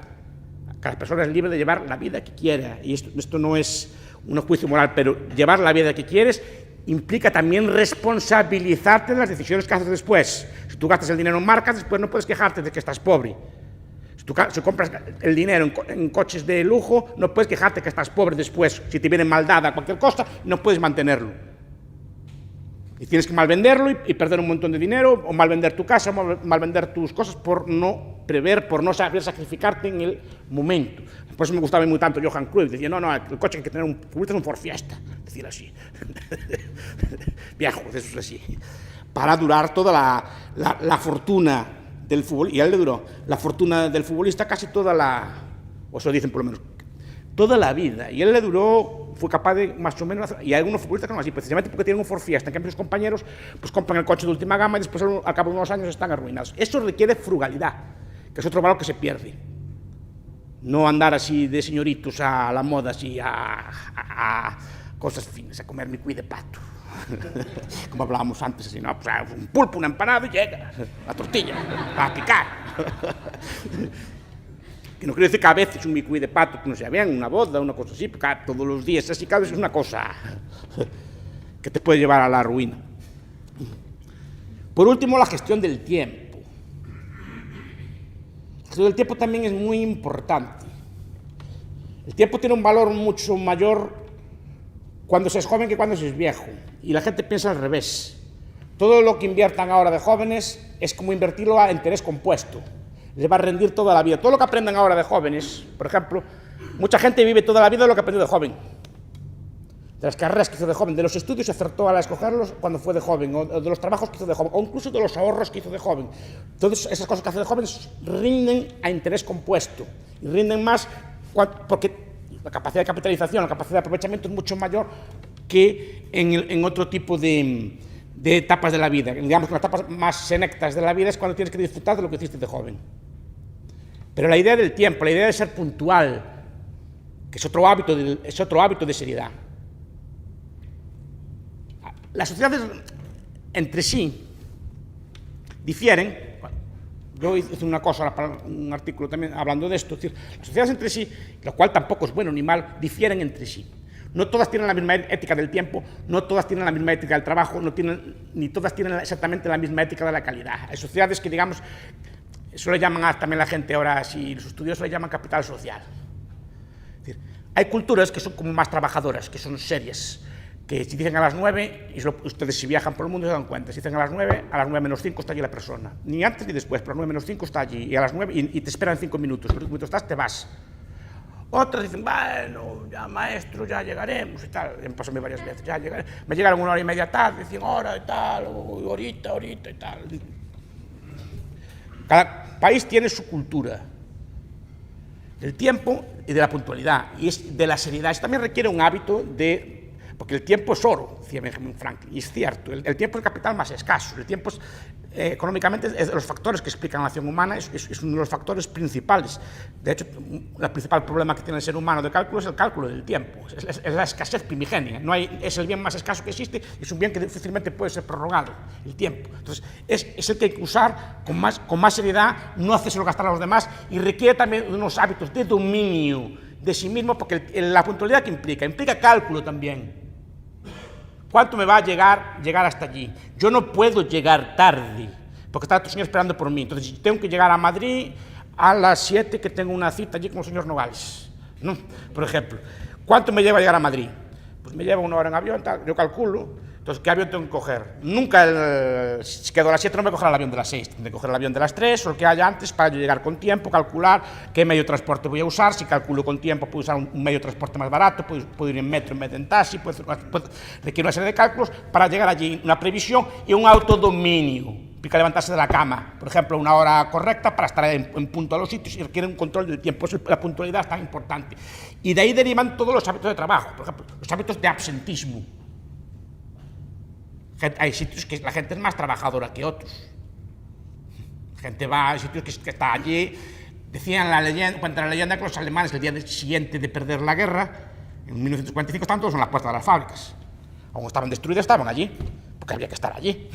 cada persona es libre de llevar la vida que quiera, y esto no es un juicio moral, pero llevar la vida que quieres implica también responsabilizarte de las decisiones que haces después. Si tú gastas el dinero en marcas, después no puedes quejarte de que estás pobre. Si compras el dinero en coches de lujo, no puedes quejarte que estás pobre después. Si te viene mal dada cualquier cosa, no puedes mantenerlo. Y tienes que malvenderlo y perder un montón de dinero, o malvender tu casa, o malvender tus cosas por no prever, por no saber sacrificarte en el momento. Por eso me gustaba muy tanto Johan Cruyff. Decía, no, el coche hay que tener un Ford Fiesta. Decir así. Viejo, eso es así. Para durar toda la fortuna del fútbol. Y a él le duró la fortuna del futbolista casi o eso dicen por lo menos, toda la vida. Y él le duró, fue capaz de más o menos, y hay algunos futbolistas que no así, precisamente porque tienen un Ford Fiesta, en cambio sus compañeros pues compran el coche de última gama y después al cabo de unos años están arruinados. Eso requiere frugalidad, que es otro valor que se pierde. No andar así de señoritos a la moda, así a cosas finas, a comer mi cuy de pato. Como hablábamos antes, así, ¿no? Pues un pulpo, una empanada y llega la tortilla para picar. Que no quiero decir que a veces un micuí de pato que no sea bien, una boda, una cosa así, porque todos los días así, cada vez es una cosa que te puede llevar a la ruina. Por último, la gestión del tiempo. La gestión del tiempo también es muy importante. El tiempo tiene un valor mucho mayor cuando se es joven que cuando se es viejo. Y la gente piensa al revés. Todo lo que inviertan ahora de jóvenes es como invertirlo a interés compuesto. Les va a rendir toda la vida. Todo lo que aprendan ahora de jóvenes, por ejemplo, mucha gente vive toda la vida de lo que aprendió de joven. De las carreras que hizo de joven, de los estudios acertó al escogerlos cuando fue de joven, o de los trabajos que hizo de joven, o incluso de los ahorros que hizo de joven. Todas esas cosas que hace de jóvenes rinden a interés compuesto. Y rinden más porque la capacidad de capitalización, la capacidad de aprovechamiento es mucho mayor que en otro tipo de etapas de la vida. Digamos que las etapas más senectas de la vida es cuando tienes que disfrutar de lo que hiciste de joven. Pero la idea del tiempo, la idea de ser puntual, que es otro hábito de seriedad. Las sociedades entre sí difieren. Yo hice una cosa, un artículo también hablando de esto, es decir, las sociedades entre sí, lo cual tampoco es bueno ni mal, difieren entre sí. No todas tienen la misma ética del tiempo, no todas tienen la misma ética del trabajo, ni todas tienen exactamente la misma ética de la calidad. Hay sociedades que, digamos, eso le llaman también la gente ahora, si los estudiosos le llaman capital social. Es decir, hay culturas que son como más trabajadoras, que son serias, que si dicen a las 9, y ustedes si viajan por el mundo se dan cuenta, si dicen a las 9 menos 5 está allí la persona. Ni antes ni después, pero a las 9 menos 5 está allí, y a las 9, y te esperan 5 minutos, pero 5 minutos estás, te vas. Otras dicen, bueno, ya maestro, ya llegaremos y tal. Me pasó a mí varias veces, ya llegaré. Me llegaron 1 hora y media tarde, 100 horas y tal, o horita y tal. Cada país tiene su cultura del tiempo y de la puntualidad, y es de la seriedad. Eso también requiere un hábito de... Porque el tiempo es oro, decía Benjamin Franklin, y es cierto, el tiempo es el capital más escaso, el tiempo es, económicamente es de los factores que explican la acción humana, es uno de los factores principales. De hecho, el principal problema que tiene el ser humano de cálculo es el cálculo del tiempo, es la escasez primigenia, es el bien más escaso que existe y es un bien que difícilmente puede ser prorrogado, el tiempo. Entonces, es el que hay que usar con más seriedad, no hacérselo gastar a los demás, y requiere también de unos hábitos de dominio de sí mismo, porque la puntualidad que implica cálculo también. ¿Cuánto me va a llegar hasta allí? Yo no puedo llegar tarde, porque está otro señor esperando por mí. Entonces, tengo que llegar a Madrid a las 7, que tengo una cita allí con el señor Nogales, ¿no? Por ejemplo. ¿Cuánto me lleva a llegar a Madrid? Pues me lleva 1 hora en avión, tal, yo calculo. Entonces, ¿qué avión tengo que coger? Nunca, si quedo a las 7 no me cogerá el avión de las 6, tengo que coger el avión de las 3 o el que haya antes para yo llegar con tiempo, calcular qué medio de transporte voy a usar. Si calculo con tiempo, puedo usar un medio de transporte más barato, puedo ir en metro en vez de en taxi, requiere una serie de cálculos para llegar allí, una previsión y un autodominio. Implica levantarse de la cama, por ejemplo, 1 hora correcta para estar en punto a los sitios, y requiere un control del tiempo. Eso, la puntualidad es tan importante. Y de ahí derivan todos los hábitos de trabajo, por ejemplo, los hábitos de absentismo. Hay sitios que la gente es más trabajadora que otros. La gente va a sitios que está allí. Decían cuenta la leyenda que los alemanes, el día siguiente de perder la guerra, en 1945, estaban todos en las puertas de las fábricas. Aunque estaban destruidas, estaban allí, porque había que estar allí.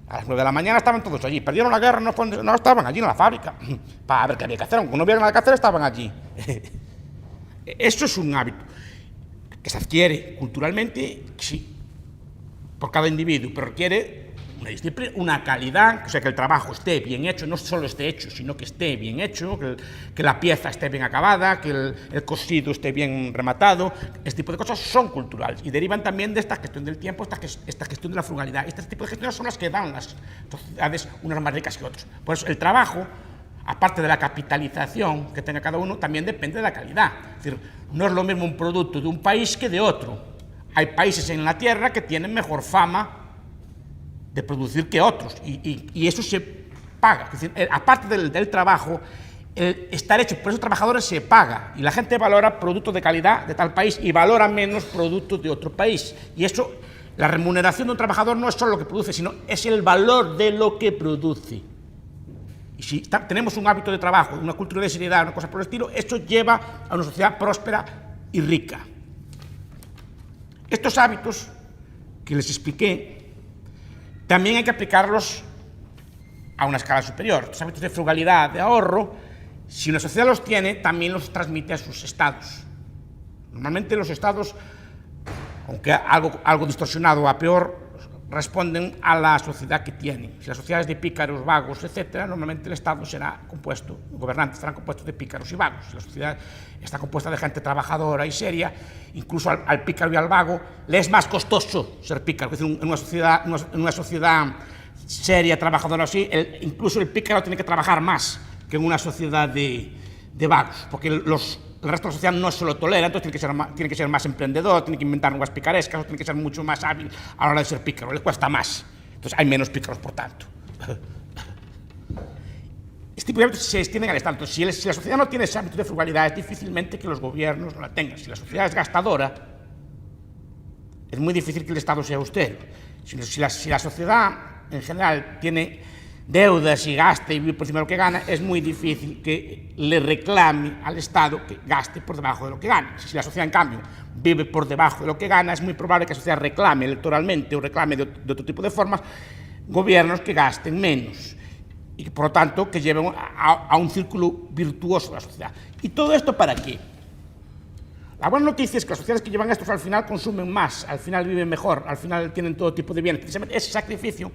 A las 9 de la mañana estaban todos allí. Perdieron la guerra, no estaban allí en la fábrica. Para ver qué había que hacer. Aunque no hubiera nada que hacer, estaban allí. Eso es un hábito que se adquiere culturalmente, sí, por cada individuo, pero requiere una disciplina, una calidad, o sea, que el trabajo esté bien hecho, no solo esté hecho, sino que esté bien hecho, que la pieza esté bien acabada, que el cosido esté bien rematado. Este tipo de cosas son culturales y derivan también de esta gestión del tiempo, esta gestión de la frugalidad. Este tipo de gestiones son las que dan las sociedades unas más ricas que otras. Por eso el trabajo, aparte de la capitalización que tenga cada uno, también depende de la calidad. Es decir, no es lo mismo un producto de un país que de otro. Hay países en la Tierra que tienen mejor fama de producir que otros, y eso se paga. Es decir, aparte del trabajo, el estar hecho por esos trabajadores se paga, y la gente valora productos de calidad de tal país y valora menos productos de otro país. Y eso, la remuneración de un trabajador no es solo lo que produce, sino es el valor de lo que produce. Y si tenemos un hábito de trabajo, una cultura de seriedad, una cosa por el estilo, eso lleva a una sociedad próspera y rica. Estos hábitos que les expliqué, también hay que aplicarlos a una escala superior. Estos hábitos de frugalidad, de ahorro, si una sociedad los tiene, también los transmite a sus estados. Normalmente los estados, aunque algo distorsionado a peor, responden a la sociedad que tienen. Si la sociedad es de pícaros, vagos, etc., normalmente el Estado será compuesto, los gobernantes estarán compuestos de pícaros y vagos. Si la sociedad está compuesta de gente trabajadora y seria, incluso al pícaro y al vago le es más costoso ser pícaro. Es decir, en una sociedad seria, trabajadora así, incluso el pícaro tiene que trabajar más que en una sociedad de vagos, porque el resto de la sociedad no se lo tolera. Entonces tiene que ser más emprendedor, tiene que inventar nuevas picarescas, tiene que ser mucho más hábil a la hora de ser pícaro, le cuesta más. Entonces hay menos pícaros, por tanto. Este tipo de hábitos se extienden al Estado. Entonces, si la sociedad no tiene ese hábito de frugalidad, es difícilmente que los gobiernos no la tengan. Si la sociedad es gastadora, es muy difícil que el Estado sea austero. Si la sociedad en general tiene deudas y gasta y vive por encima de lo que gana, es muy difícil que le reclame al Estado que gaste por debajo de lo que gana. Si la sociedad, en cambio, vive por debajo de lo que gana, es muy probable que la sociedad reclame electoralmente o reclame de otro tipo de formas gobiernos que gasten menos y que, por lo tanto, que lleven a un círculo virtuoso de la sociedad. ¿Y todo esto para qué? La buena noticia es que las sociedades que llevan esto al final consumen más, al final viven mejor, al final tienen todo tipo de bienes. Precisamente ese sacrificio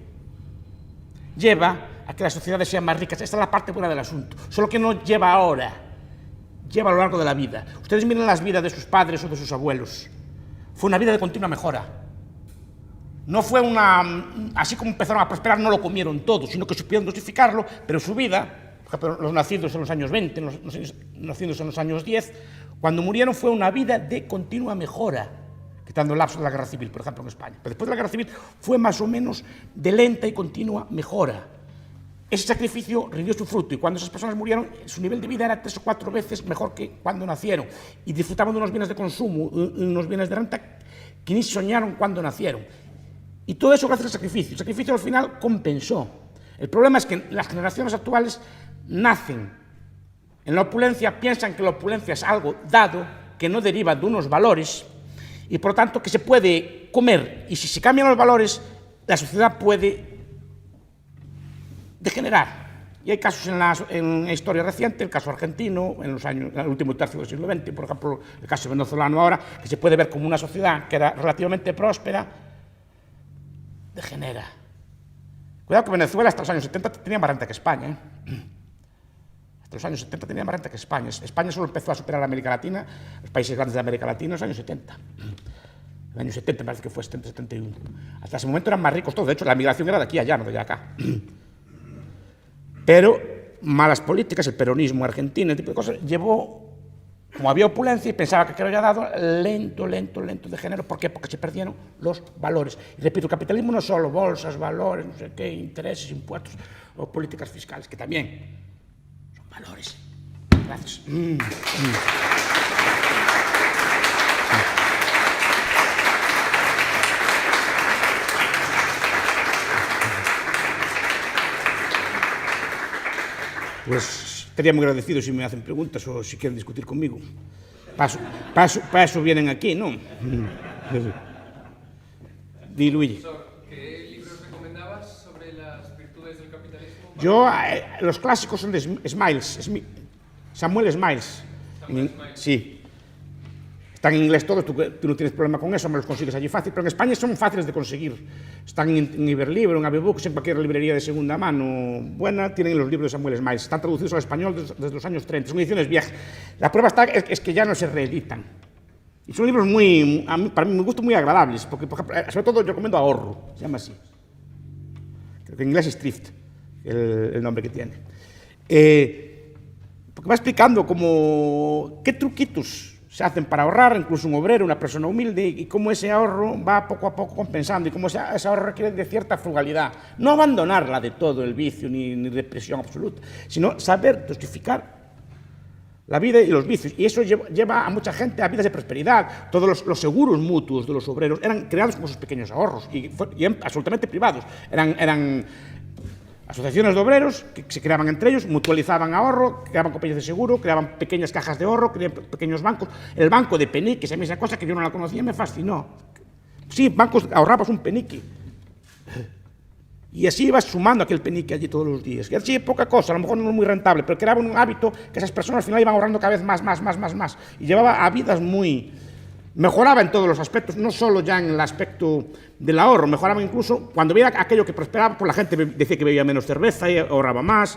lleva a que las sociedades sean más ricas. Esta es la parte buena del asunto. Solo que no lleva ahora, lleva a lo largo de la vida. Ustedes miren las vidas de sus padres o de sus abuelos. Fue una vida de continua mejora. No fue así como empezaron a prosperar, no lo comieron todo, sino que supieron dosificarlo, pero su vida, por ejemplo, los nacidos en los años 20, los nacidos en los años 10, cuando murieron fue una vida de continua mejora, quitando el lapso de la Guerra Civil, por ejemplo, en España. Pero después de la Guerra Civil fue más o menos de lenta y continua mejora. Ese sacrificio rindió su fruto y cuando esas personas murieron, su nivel de vida era 3 o 4 veces mejor que cuando nacieron y disfrutaban de unos bienes de consumo, unos bienes de renta que ni soñaron cuando nacieron. Y todo eso gracias al sacrificio. El sacrificio al final compensó. El problema es que las generaciones actuales nacen en la opulencia, piensan que la opulencia es algo dado, que no deriva de unos valores y por lo tanto que se puede comer. Y si se cambian los valores, la sociedad puede degenerar. Y hay casos en la historia reciente, el caso argentino, en el último tercio del siglo XX, por ejemplo, el caso venezolano ahora, que se puede ver como una sociedad que era relativamente próspera, degenera. Cuidado que Venezuela hasta los años 70 tenía más renta que España, ¿eh? Hasta los años 70 tenía más renta que España. España solo empezó a superar a América Latina, los países grandes de América Latina, en los años 70. En los años 70 me parece que fue 70, 71. Hasta ese momento eran más ricos todos. De hecho, la migración era de aquí a allá, no de allá a acá. Pero malas políticas, el peronismo argentino, ese tipo de cosas, llevó, como había opulencia y pensaba que había dado, lento de género. ¿Por qué? Porque se perdieron los valores. Y repito, el capitalismo no es solo bolsas, valores, no sé qué, intereses, impuestos o políticas fiscales, que también son valores. Gracias. Pues estaría muy agradecido si me hacen preguntas o si quieren discutir conmigo. Para eso vienen aquí, ¿no? Di, Luigi. ¿Qué libros recomendabas sobre las virtudes del capitalismo? Yo, los clásicos son de Samuel Smiles. Sí. Están en inglés todos, tú no tienes problema con eso, me los consigues allí fácil, pero en España son fáciles de conseguir. Están en Iberlibro, en ABBooks, en cualquier librería de segunda mano buena, tienen los libros de Samuel Smiles. Están traducidos al español desde los años 30, son ediciones viejas. La prueba es que ya no se reeditan. Y son libros para mí me gustan muy agradables, porque, por ejemplo, sobre todo yo recomiendo Ahorro, se llama así. Creo que en inglés es Thrift, el nombre que tiene. Porque va explicando qué truquitos se hacen para ahorrar, incluso un obrero, una persona humilde, y cómo ese ahorro va poco a poco compensando, y cómo ese ahorro requiere de cierta frugalidad. No abandonarla de todo el vicio ni represión absoluta, sino saber dosificar la vida y los vicios. Y eso lleva a mucha gente a vidas de prosperidad. Todos los seguros mutuos de los obreros eran creados como sus pequeños ahorros, y absolutamente privados. Eran asociaciones de obreros que se creaban entre ellos, mutualizaban ahorro, creaban compañías de seguro, creaban pequeñas cajas de ahorro, creaban pequeños bancos. El banco de peniques, a mí esa cosa que yo no la conocía me fascinó. Sí, bancos, ahorrabas un penique. Y así ibas sumando aquel penique allí todos los días. Y así poca cosa, a lo mejor no muy rentable, pero creaba un hábito que esas personas al final iban ahorrando cada vez más. Y llevaba a vidas mejoraba en todos los aspectos, no solo ya en el aspecto del ahorro, mejoraba incluso cuando veía aquello que prosperaba, pues la gente decía que bebía menos cerveza y ahorraba más.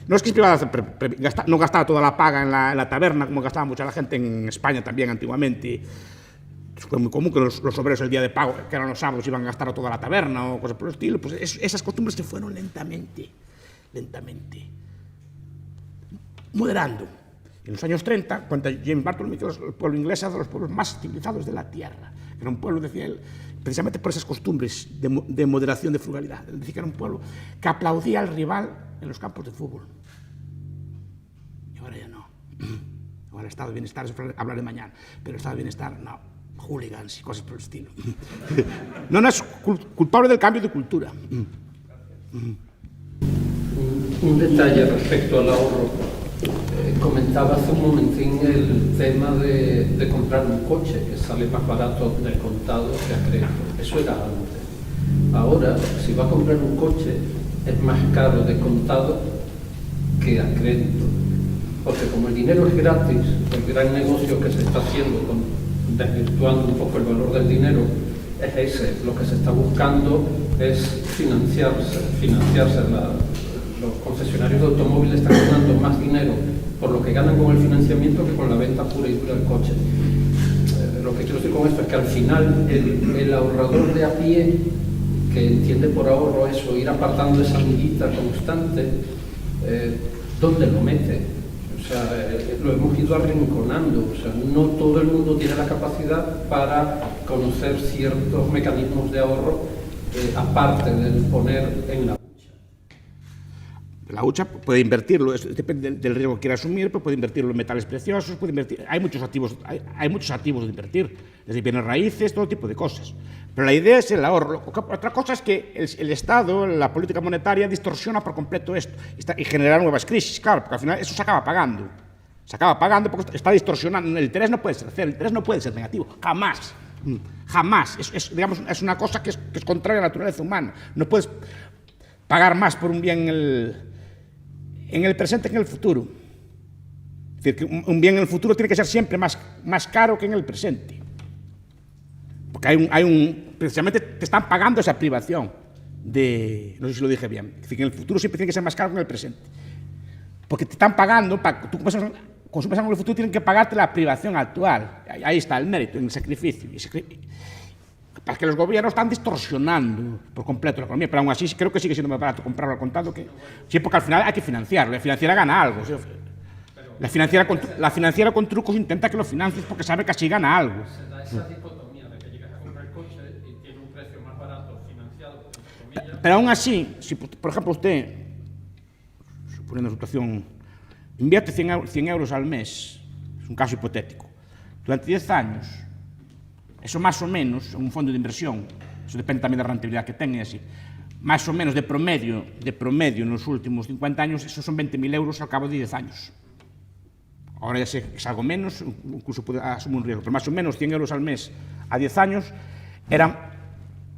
No es que no gastaba toda la paga en la taberna, como gastaba mucha la gente en España también antiguamente. Fue muy común que los obreros el día de pago, que eran los sábados, iban a gastar toda la taberna o cosas por el estilo. Pues esas costumbres se fueron lentamente moderando. En los años 30, cuando James Bartolome hizo el pueblo inglés era de los pueblos más civilizados de la tierra. Era un pueblo, decía él, precisamente por esas costumbres de moderación, de frugalidad. Él decía que era un pueblo que aplaudía al rival en los campos de fútbol. Y ahora ya no. Ahora el estado de bienestar, eso hablaré mañana, pero el estado de bienestar no. hooligans y cosas por el estilo. No es culpable del cambio de cultura. Un detalle respecto al ahorro. Comentaba hace un momentín el tema de comprar un coche, que sale más barato de contado que a crédito. Eso era antes. Ahora, si va a comprar un coche, es más caro de contado que a crédito. Porque como el dinero es gratis, el gran negocio que se está haciendo, desvirtuando un poco el valor del dinero, es ese. Lo que se está buscando es financiarse. Los concesionarios de automóviles están ganando más dinero por lo que ganan con el financiamiento que con la venta pura y dura del coche. Lo que quiero decir con esto es que al final el ahorrador de a pie, que entiende por ahorro eso, ir apartando esa amiguita constante, ¿dónde lo mete? O sea, lo hemos ido arrinconando. O sea, no todo el mundo tiene la capacidad para conocer ciertos mecanismos de ahorro, aparte del poner en la hucha puede invertirlo, depende del riesgo que quiera asumir, pero puede invertirlo en metales preciosos, hay muchos activos de invertir, desde bienes raíces, todo tipo de cosas. Pero la idea es el ahorro. Otra cosa es que el Estado, la política monetaria, distorsiona por completo esto y genera nuevas crisis, claro, porque al final eso se acaba pagando. Se acaba pagando porque está distorsionando. El interés no puede ser cero, el interés no puede ser negativo, jamás. Jamás. Digamos, es una cosa que es contraria a la naturaleza humana. No puedes pagar más por un bien en el presente que en el futuro. Es decir, que un bien en el futuro tiene que ser siempre más caro que en el presente. Porque precisamente te están pagando esa privación no sé si lo dije bien. Es decir, que en el futuro siempre tiene que ser más caro que en el presente. Porque te están pagando, tú consumes algo en el futuro, tienen que pagarte la privación actual. Ahí está el mérito, en el sacrificio. Para que los gobiernos están distorsionando por completo la economía, pero aún así creo que sigue siendo más barato comprarlo al contado que... Sí, porque al final hay que financiarlo, la financiera gana algo. ¿Sí? La financiera con trucos intenta que lo financies porque sabe que así gana algo. Se da esa dicotomía de que llegas a comprar el coche y tiene un precio más barato financiado, entre comillas. Pero aún así, si por ejemplo usted, suponiendo una situación, invierte 100 euros al mes, es un caso hipotético, durante 10 años, eso más o menos, en un fondo de inversión, eso depende también de la rentabilidad que tenga y así, más o menos de promedio en los últimos 50 años, esos son 20.000 euros al cabo de 10 años. Ahora ya sé que es algo menos, incluso puede asumir un riesgo, pero más o menos 100 euros al mes a 10 años eran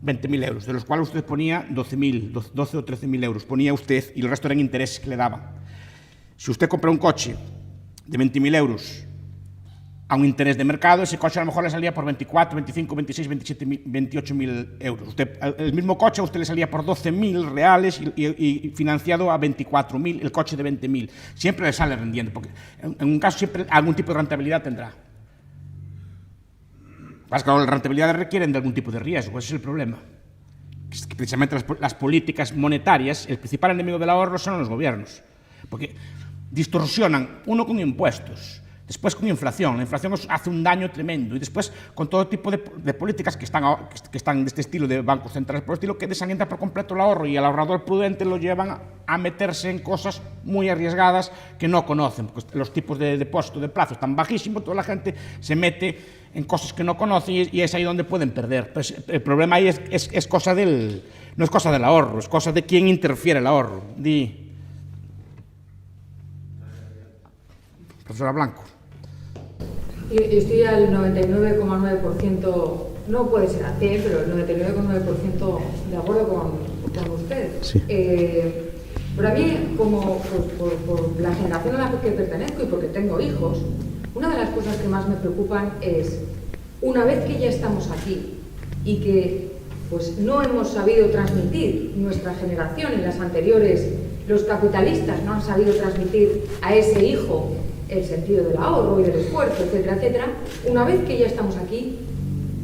20.000 euros, de los cuales usted ponía 12 o 13.000 euros, ponía usted y el resto eran intereses que le daban. Si usted compra un coche de 20.000 euros a un interés de mercado, ese coche a lo mejor le salía por 24, 25, 26, 27, 28.000 euros. El mismo coche a usted le salía por 12.000 reales y financiado a 24.000, el coche de 20.000. Siempre le sale rendiendo, porque en un caso siempre algún tipo de rentabilidad tendrá. Las rentabilidades requieren de algún tipo de riesgo, ese es el problema. Que precisamente las políticas monetarias, el principal enemigo del ahorro son los gobiernos, porque distorsionan, uno con impuestos, después con inflación. La inflación hace un daño tremendo y después con todo tipo de políticas que están de este estilo, de bancos centrales por el estilo, que desalientan por completo el ahorro y al ahorrador prudente lo llevan a meterse en cosas muy arriesgadas que no conocen, porque los tipos de depósito de plazo están bajísimos, toda la gente se mete en cosas que no conocen y es ahí donde pueden perder. Pues el problema ahí es cosa no es cosa del ahorro, es cosa de quién interfiere el ahorro. Profesora Blanco. Estoy al 99,9%, no puede ser a 100, pero el 99,9% de acuerdo con usted. Sí. Pero a mí, como por la generación a la que pertenezco y porque tengo hijos, una de las cosas que más me preocupan es, una vez que ya estamos aquí y que pues, no hemos sabido transmitir, nuestra generación y las anteriores, los capitalistas no han sabido transmitir a ese hijo el sentido del ahorro y del esfuerzo, etcétera, etcétera. Una vez que ya estamos aquí,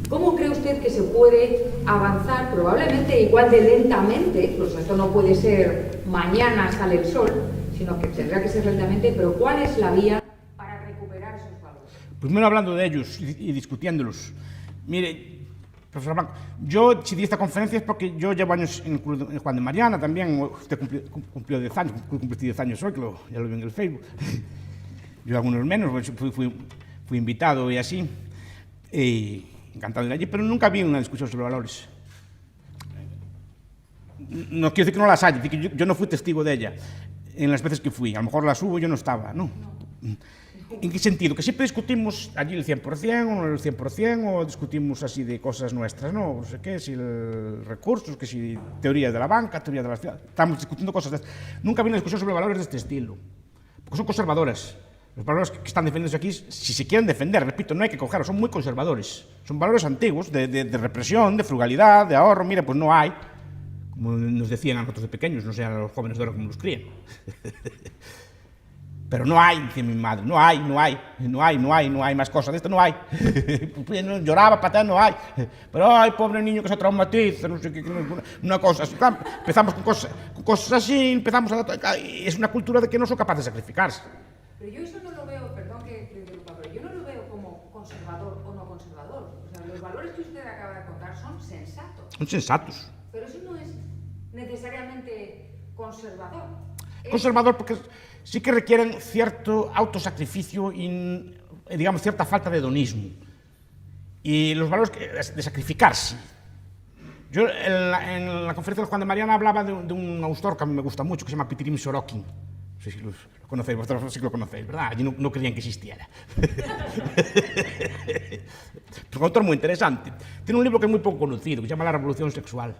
¿cómo cree usted que se puede avanzar, probablemente igual de lentamente, pues esto no puede ser mañana sale el sol, sino que tendrá que ser lentamente, pero cuál es la vía para recuperar esos valores? Primero hablando de ellos y discutiéndolos. Mire, profesor Blanco, yo si di esta conferencia es porque yo llevo años en el Juan de Mariana también, usted cumplió 10 años, cumplí 10 años hoy, que ya lo vi en el Facebook. Yo algunos menos, fui invitado y así. encantado de ir allí, pero nunca vi una discusión sobre valores. No quiero decir que no las haya, decir que yo no fui testigo de ella en las veces que fui. A lo mejor las hubo y yo no estaba, ¿no? ¿En qué sentido? Que siempre discutimos allí el 100% o no el 100%, o discutimos así de cosas nuestras, ¿no? No sé qué, si el recursos, que si teoría de la banca, teoría de la ciudad. Estamos discutiendo cosas de... Nunca vi una discusión sobre valores de este estilo, porque son conservadores. Los valores que están defendidos aquí, si se quieren defender, repito, no hay que cogerlos, son muy conservadores. Son valores antiguos, de represión, de frugalidad, de ahorro. Mira, pues no hay, como nos decían a nosotros de pequeños, no sé a los jóvenes de ahora como los crían. Pero no hay, dice mi madre, no hay más cosas, de esto no hay. Lloraba, patada, no hay. Pero ay, pobre niño que se traumatiza, no sé qué, una cosa así. Empezamos con cosas así, empezamos a... Es una cultura de que no son capaces de sacrificarse. Pero yo eso no lo veo, perdón que interrumpa, pero yo no lo veo como conservador o no conservador. O sea, los valores que usted acaba de contar son sensatos. Son sensatos. Pero eso no es necesariamente conservador. Conservador porque sí que requieren cierto autosacrificio y, digamos, cierta falta de hedonismo. Y los valores de sacrificarse. Yo en la conferencia de Juan de Mariana hablaba de un autor que a mí me gusta mucho, que se llama Pitirim Sorokin. No sé si lo conocéis, vosotros sí que lo conocéis, ¿verdad? Allí no creían que existiera. Es un autor muy interesante. Tiene un libro que es muy poco conocido, que se llama La Revolución Sexual,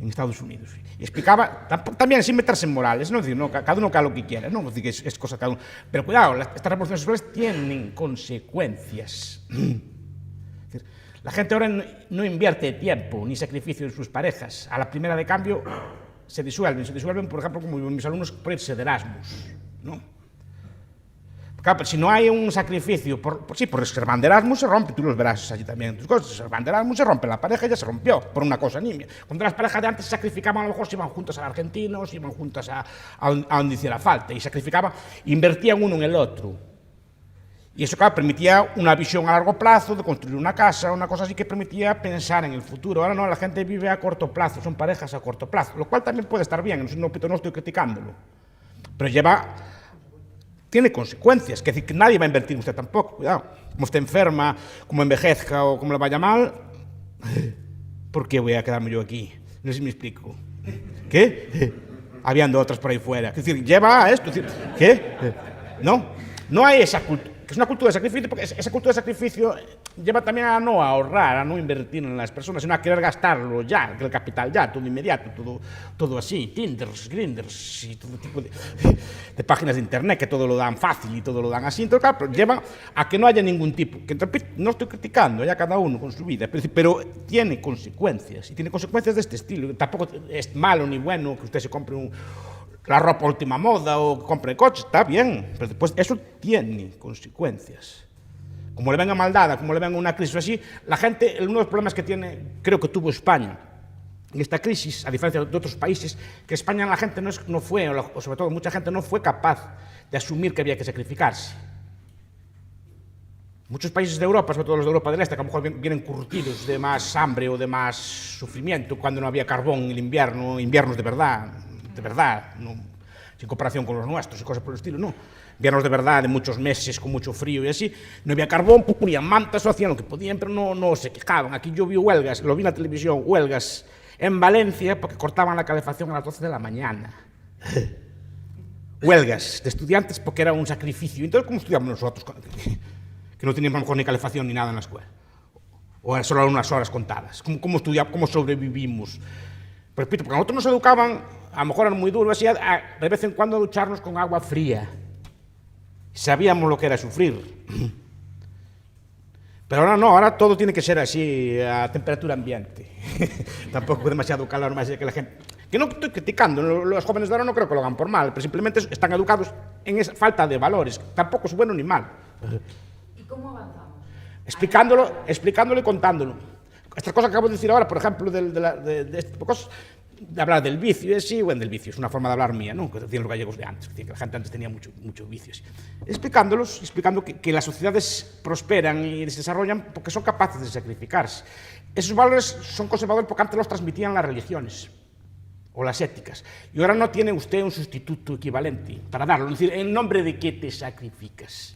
en Estados Unidos. Y explicaba, también sin meterse en morales, ¿no? Es decir, no, cada uno haga lo que quiera, ¿no? Es decir, que es cosa de cada uno. Pero cuidado, estas revoluciones sexuales tienen consecuencias. Es decir, la gente ahora no invierte tiempo ni sacrificio en sus parejas. A la primera de cambio se disuelven, por ejemplo, como mis alumnos, por irse de Erasmus, ¿no? Claro, si no hay un sacrificio, por se van de Erasmus, se rompe, tú los verás allí también en tus cosas, se van de Erasmus, se rompe la pareja, ya se rompió, por una cosa nimia. Cuando las parejas de antes se sacrificaban, a lo mejor se iban juntas al argentino, se iban juntas a donde hiciera falta, y sacrificaban, invertían uno en el otro. Y eso, claro, permitía una visión a largo plazo, de construir una casa, una cosa así que permitía pensar en el futuro. Ahora no, la gente vive a corto plazo, son parejas a corto plazo, lo cual también puede estar bien, no estoy criticándolo, pero tiene consecuencias, que decir que nadie va a invertir en usted tampoco, cuidado. Como usted enferma, como envejezca o como le vaya mal, ¿por qué voy a quedarme yo aquí? No sé si me explico. ¿Qué? Habiendo otras por ahí fuera. Es decir, lleva a esto, es decir, ¿qué? No hay esa cultura. Es una cultura de sacrificio, porque esa cultura de sacrificio lleva también a no ahorrar, a no invertir en las personas, sino a querer gastarlo ya, el capital ya, todo inmediato, todo así, Tinders, Grinders y todo tipo de páginas de internet que todo lo dan fácil y todo lo dan así. Entonces, claro, lleva a que no haya ningún tipo, que no estoy criticando, ya cada uno con su vida, pero tiene consecuencias, y tiene consecuencias de este estilo. Tampoco es malo ni bueno que usted se compre la ropa última moda o que compre coches, está bien, pero después eso tiene consecuencias. Como le venga maldada, como le venga una crisis así, la gente, uno de los problemas que creo que tuvo España en esta crisis, a diferencia de otros países, que España la gente no fue, o sobre todo mucha gente no fue capaz de asumir que había que sacrificarse. Muchos países de Europa, sobre todo los de Europa del Este, que a lo mejor vienen curtidos de más hambre o de más sufrimiento cuando no había carbón en el invierno, inviernos de verdad, no, sin comparación con los nuestros y cosas por el estilo, no. Inviernos de verdad, de muchos meses, con mucho frío y así, no había carbón, ponían mantas o hacían lo que podían, pero no se quejaban. Aquí yo vi huelgas, lo vi en la televisión, huelgas en Valencia porque cortaban la calefacción a las 12 de la mañana. Huelgas de estudiantes porque era un sacrificio. Entonces, ¿cómo estudiamos nosotros? Que no teníamos a lo mejor ni calefacción ni nada en la escuela. O eran solo unas horas contadas. ¿Cómo estudiamos? ¿Cómo sobrevivimos? Pero repito, porque a nosotros nos educaban, a lo mejor eran muy duros, así, de vez en cuando a ducharnos con agua fría. Sabíamos lo que era sufrir. Pero ahora no, ahora todo tiene que ser así, a temperatura ambiente. Tampoco demasiado calor, más que la gente... Que no estoy criticando, los jóvenes de ahora no creo que lo hagan por mal, pero simplemente están educados en esa falta de valores. Tampoco es bueno ni mal. ¿Y cómo avanzamos? Explicándolo y contándolo. Esta cosa que acabo de decir ahora, por ejemplo, de este tipo de cosas, de hablar del vicio, del vicio, es una forma de hablar mía, ¿no? Que decían los gallegos de antes, que la gente antes tenía mucho vicio. Explicando que las sociedades prosperan y se desarrollan porque son capaces de sacrificarse. Esos valores son conservadores porque antes los transmitían las religiones o las éticas. Y ahora no tiene usted un sustituto equivalente para darlo. Es decir, ¿en nombre de qué te sacrificas?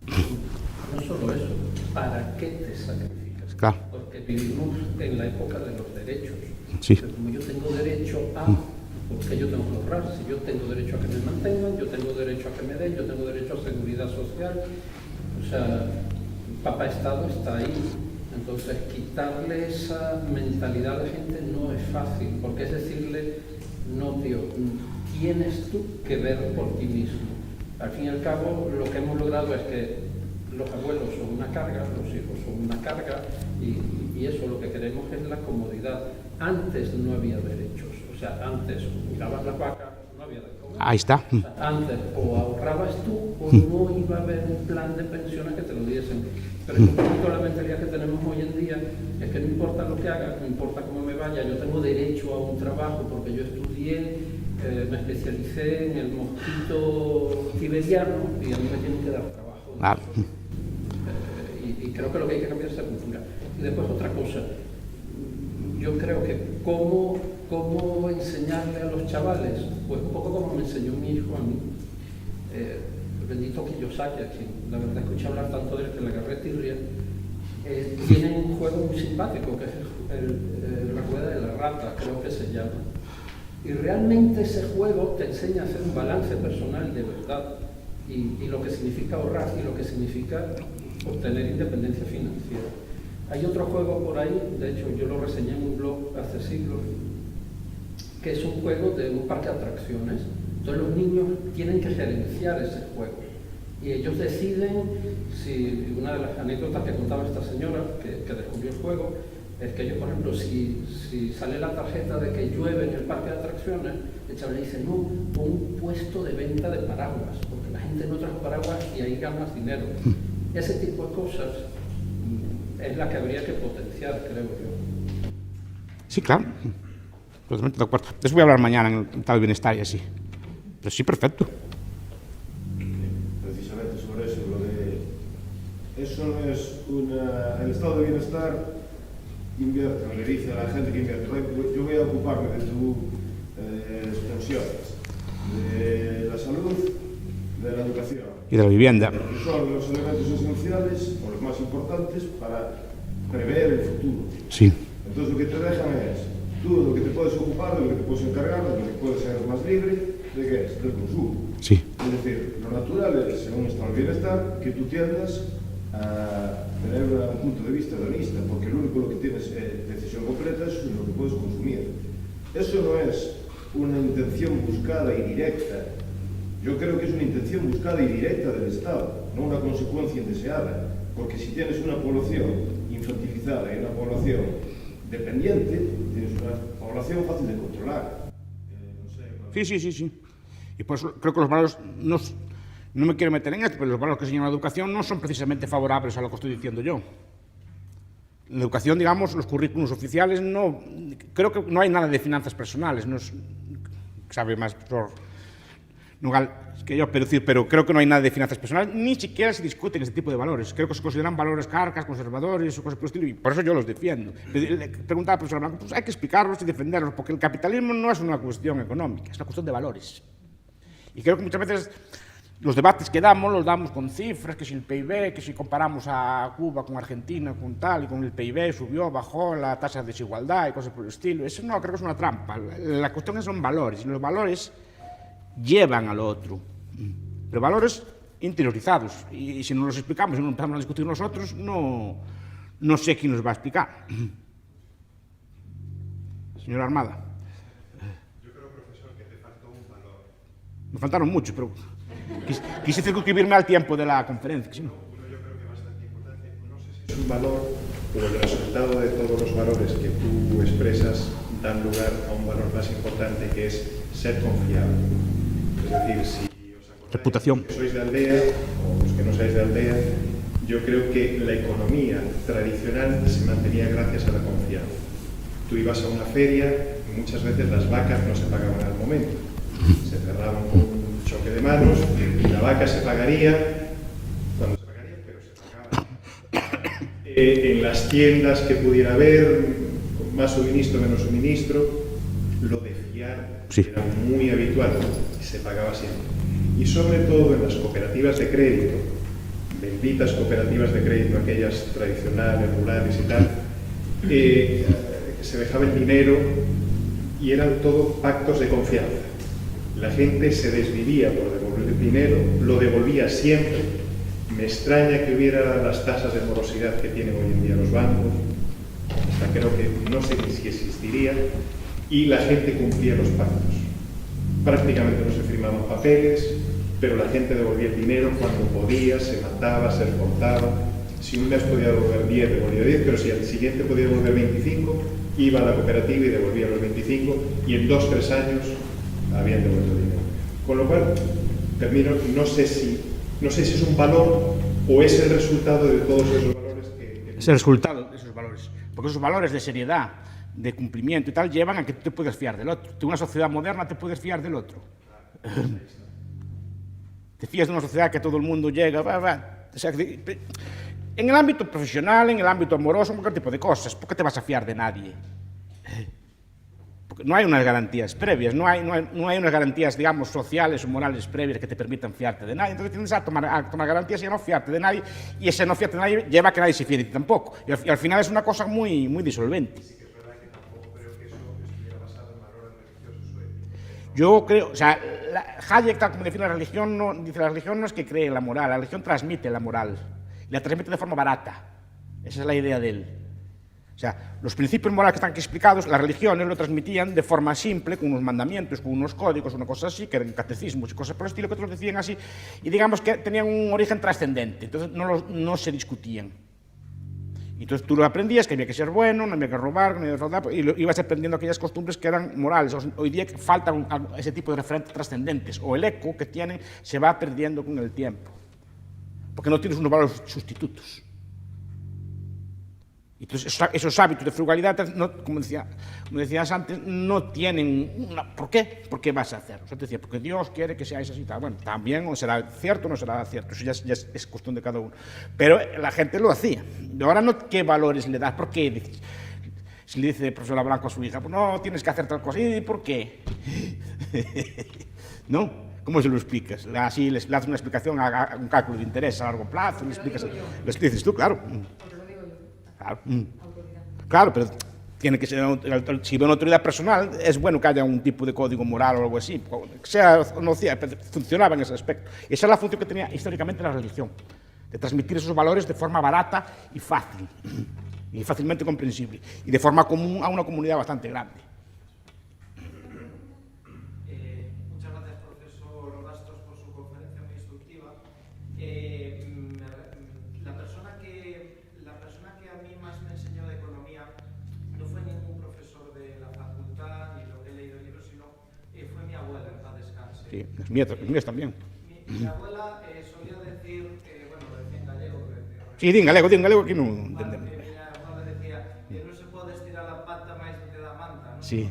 No solo eso. ¿para qué te sacrificas? Claro. Porque vivimos en la época de los derechos. Sí. Pero como yo tengo derecho a, ¿por qué yo tengo que ahorrar? Si yo tengo derecho a que me mantengan, yo tengo derecho a que me den, yo tengo derecho a seguridad social. O sea, papá Estado está ahí. Entonces, quitarle esa mentalidad a la gente no es fácil, porque es decirle, no, tío, tienes tú que ver por ti mismo. Al fin y al cabo, lo que hemos logrado es que los abuelos son una carga, los hijos son una carga, y eso lo que queremos es la comodidad. Antes no había derechos, o sea, antes mirabas las vacas, no había de comer. Ahí está. O sea, antes o ahorrabas tú o no iba a haber un plan de pensiones que te lo diesen. Pero un poquito la mentalidad que tenemos hoy en día es que no importa lo que haga, no importa cómo me vaya, yo tengo derecho a un trabajo porque yo estudié, me especialicé en el mosquito tiberiano y a mí me tienen que dar trabajo. Ah. Y creo que lo que hay que cambiar es esa cultura. Y después otra cosa, yo creo que cómo enseñarle a los chavales, pues un poco como me enseñó mi hijo a mí. Bendito Kiyosaki, a quien la verdad escuché hablar tanto de él que le agarré tirria, tiene un juego muy simpático que es la rueda de la rata, creo que se llama. Y realmente ese juego te enseña a hacer un balance personal de verdad y lo que significa ahorrar y lo que significa obtener independencia financiera. Hay otro juego por ahí, de hecho yo lo reseñé en un blog hace siglos, que es un juego de un parque de atracciones. Entonces los niños tienen que gerenciar ese juego y ellos deciden si, una de las anécdotas que contaba esta señora que descubrió el juego es que ellos, por ejemplo, si sale la tarjeta de que llueve en el parque de atracciones, el chaval le dice, no, pon un puesto de venta de paraguas, porque la gente no trae paraguas y ahí ganas dinero. Ese tipo de cosas es la que habría que potenciar, creo yo. Sí, claro. Totalmente de acuerdo. De eso voy a hablar mañana en el tal bienestar y así. Pero sí, perfecto. Precisamente sobre eso, lo de... Eso no es una... El estado de bienestar invierte, le dice a la gente que invierte, yo voy a ocuparme de tus pensiones, de la salud, de la educación. Y de la vivienda. Que son los elementos esenciales, o los más importantes, para prever el futuro. Sí. Entonces lo que te dejan es, tú de lo que te puedes ocupar, de lo que te puedes encargar, de lo que puedes ser más libre, ¿de qué es? Del consumo. Sí. Es decir, lo natural es, según está el bienestar, que tú tiendas a tener un punto de vista hedonista, porque lo único lo que tienes decisión completa es lo que puedes consumir. Eso no es una intención buscada y directa. Yo creo que es una intención buscada y directa del Estado, no una consecuencia indeseada, porque si tienes una población infantilizada y una población dependiente, tienes una población fácil de controlar. Sí. Y por eso creo que los valores, no me quiero meter en esto, pero los valores que enseñan la educación no son precisamente favorables a lo que estoy diciendo yo. En la educación, digamos, los currículos oficiales, creo que no hay nada de finanzas personales, sabe más por que yo, pero creo que no hay nada de finanzas personales, ni siquiera se discuten ese tipo de valores. Creo que se consideran valores carcas, conservadores o cosas por el estilo, y por eso yo los defiendo. Preguntaba al profesor Blanco, pues hay que explicarlos y defenderlos, porque el capitalismo no es una cuestión económica, es una cuestión de valores. Y creo que muchas veces los debates que damos, los damos con cifras, que si el PIB, que si comparamos a Cuba con Argentina, con tal, y con el PIB subió, bajó la tasa de desigualdad y cosas por el estilo. Eso no, creo que es una trampa. La cuestión son valores, y los valores llevan al otro. Pero valores interiorizados. Y si no los explicamos y no empezamos a discutir nosotros, no sé quién nos va a explicar. Señora Armada. Yo creo, profesor, que te faltó un valor. Me faltaron muchos, pero quise circunscribirme al tiempo de la conferencia. ¿Sí? Uno yo creo que bastante importante. No sé si es un valor, pero el resultado de todos los valores que tú expresas dan lugar a un valor más importante, que es ser confiable. Es decir, si os acordáis, reputación. Los que sois de aldea o los que no sois de aldea, yo creo que la economía tradicional se mantenía gracias a la confianza. Tú ibas a una feria y muchas veces las vacas no se pagaban al momento. Se cerraban con un choque de manos y la vaca se pagaría cuando se pagaría, pero se pagaba. En las tiendas que pudiera haber, con más suministro, menos suministro, lo de fiar era muy habitual y se pagaba siempre. Y sobre todo en las cooperativas de crédito benditas cooperativas de crédito, aquellas tradicionales, rurales y tal, se dejaba el dinero y eran todo pactos de confianza. La gente se desvivía por devolver el dinero, lo devolvía siempre. Me extraña que hubiera las tasas de morosidad que tienen hoy en día los bancos, hasta creo que no sé ni si existiría, y la gente cumplía los pactos. Prácticamente no se firmaban papeles, pero la gente devolvía el dinero cuando podía, se mataba, se esforzaba. Si un mes podía devolver 10, devolvía 10, pero si al siguiente podía devolver 25, iba a la cooperativa y devolvía los 25, y en 2 o 3 años habían devuelto el dinero. Con lo cual, termino, no sé si es un valor o es el resultado de todos esos valores que... Es el resultado de esos valores, porque esos valores de seriedad, de cumplimiento y tal, llevan a que tú te puedas fiar del otro. En una sociedad moderna te puedes fiar del otro. Te fías de una sociedad que todo el mundo llega, O sea, en el ámbito profesional, en el ámbito amoroso, en cualquier tipo de cosas, ¿por qué te vas a fiar de nadie? Porque no hay unas garantías previas, no hay unas garantías, digamos, sociales o morales previas que te permitan fiarte de nadie. Entonces tienes a tomar garantías y a no fiarte de nadie, y ese no fiarte de nadie lleva a que nadie se fíe de ti tampoco. Y al final es una cosa muy, muy disolvente. Sí que es verdad que tampoco creo que eso estuviera basado en valores religiosos o éticos. Yo creo, o sea, Hayek, tal como define la religión, dice la religión no es que cree en la moral, la religión transmite la moral, y la transmite de forma barata. Esa es la idea de él. O sea, los principios morales que están aquí explicados, las religiones lo transmitían de forma simple, con unos mandamientos, con unos códigos, una cosa así, que eran catecismos y cosas por el estilo, que otros decían así, y digamos que tenían un origen trascendente, entonces no se discutían. Entonces tú lo aprendías, que había que ser bueno, no había que robar, no había que fraudar, y ibas aprendiendo aquellas costumbres que eran morales. Hoy día faltan ese tipo de referentes trascendentes, o el eco que tienen se va perdiendo con el tiempo, porque no tienes unos valores sustitutos. Entonces, esos hábitos de frugalidad, como decías antes, no tienen ¿por qué? ¿Por qué vas a hacerlo? O sea, te decía, porque Dios quiere que seáis así. Bueno, también o será cierto o no será cierto, eso ya es cuestión de cada uno. Pero la gente lo hacía. Y ahora no qué valores le das, ¿por qué? Si le dice el profesor Blanco a su hija, pues no, tienes que hacer tal cosa, ¿y por qué? ¿No? ¿Cómo se lo explicas? Así les das una explicación a un cálculo de interés a largo plazo, le dices tú, claro. Claro, pero tiene que ser, si ve una autoridad personal, es bueno que haya un tipo de código moral o algo así, sea o no sea, funcionaba en ese aspecto. Esa es la función que tenía históricamente la religión, de transmitir esos valores de forma barata y fácil, y fácilmente comprensible, y de forma común a una comunidad bastante grande. Muchas gracias, profesor Bastos, por su conferencia muy instructiva. La persona que a mí más me enseñó de economía no fue ningún profesor de la facultad ni lo que he leído en libros, sino fue mi abuela, en paz descanse. Sí, los míos también. Mi abuela solía decir, bueno, lo decía en gallego. Sí, di en galego, aquí no entendemos. Mi abuela decía que no se puede estirar la pata máis do que da manta, ¿no? Sí.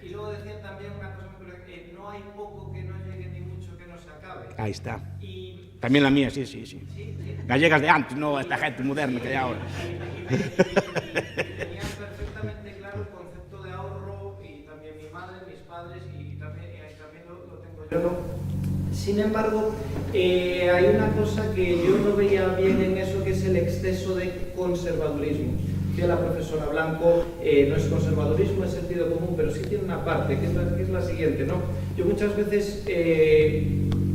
Y luego decía también una cosa muy curiosa, que no hay poco que no llegue ni mucho que no se acabe. Ahí está. Y También la mía, sí. Gallegas de antes, no esta gente moderna que hay ahora. tenían perfectamente claro el concepto de ahorro, y también mi madre, mis padres, y también lo tengo yo. Sin embargo, hay una cosa que yo no veía bien en eso, que es el exceso de conservadurismo. Decía la profesora Blanco, no es conservadurismo, es sentido común, pero sí tiene una parte, que es la siguiente, ¿no? Yo muchas veces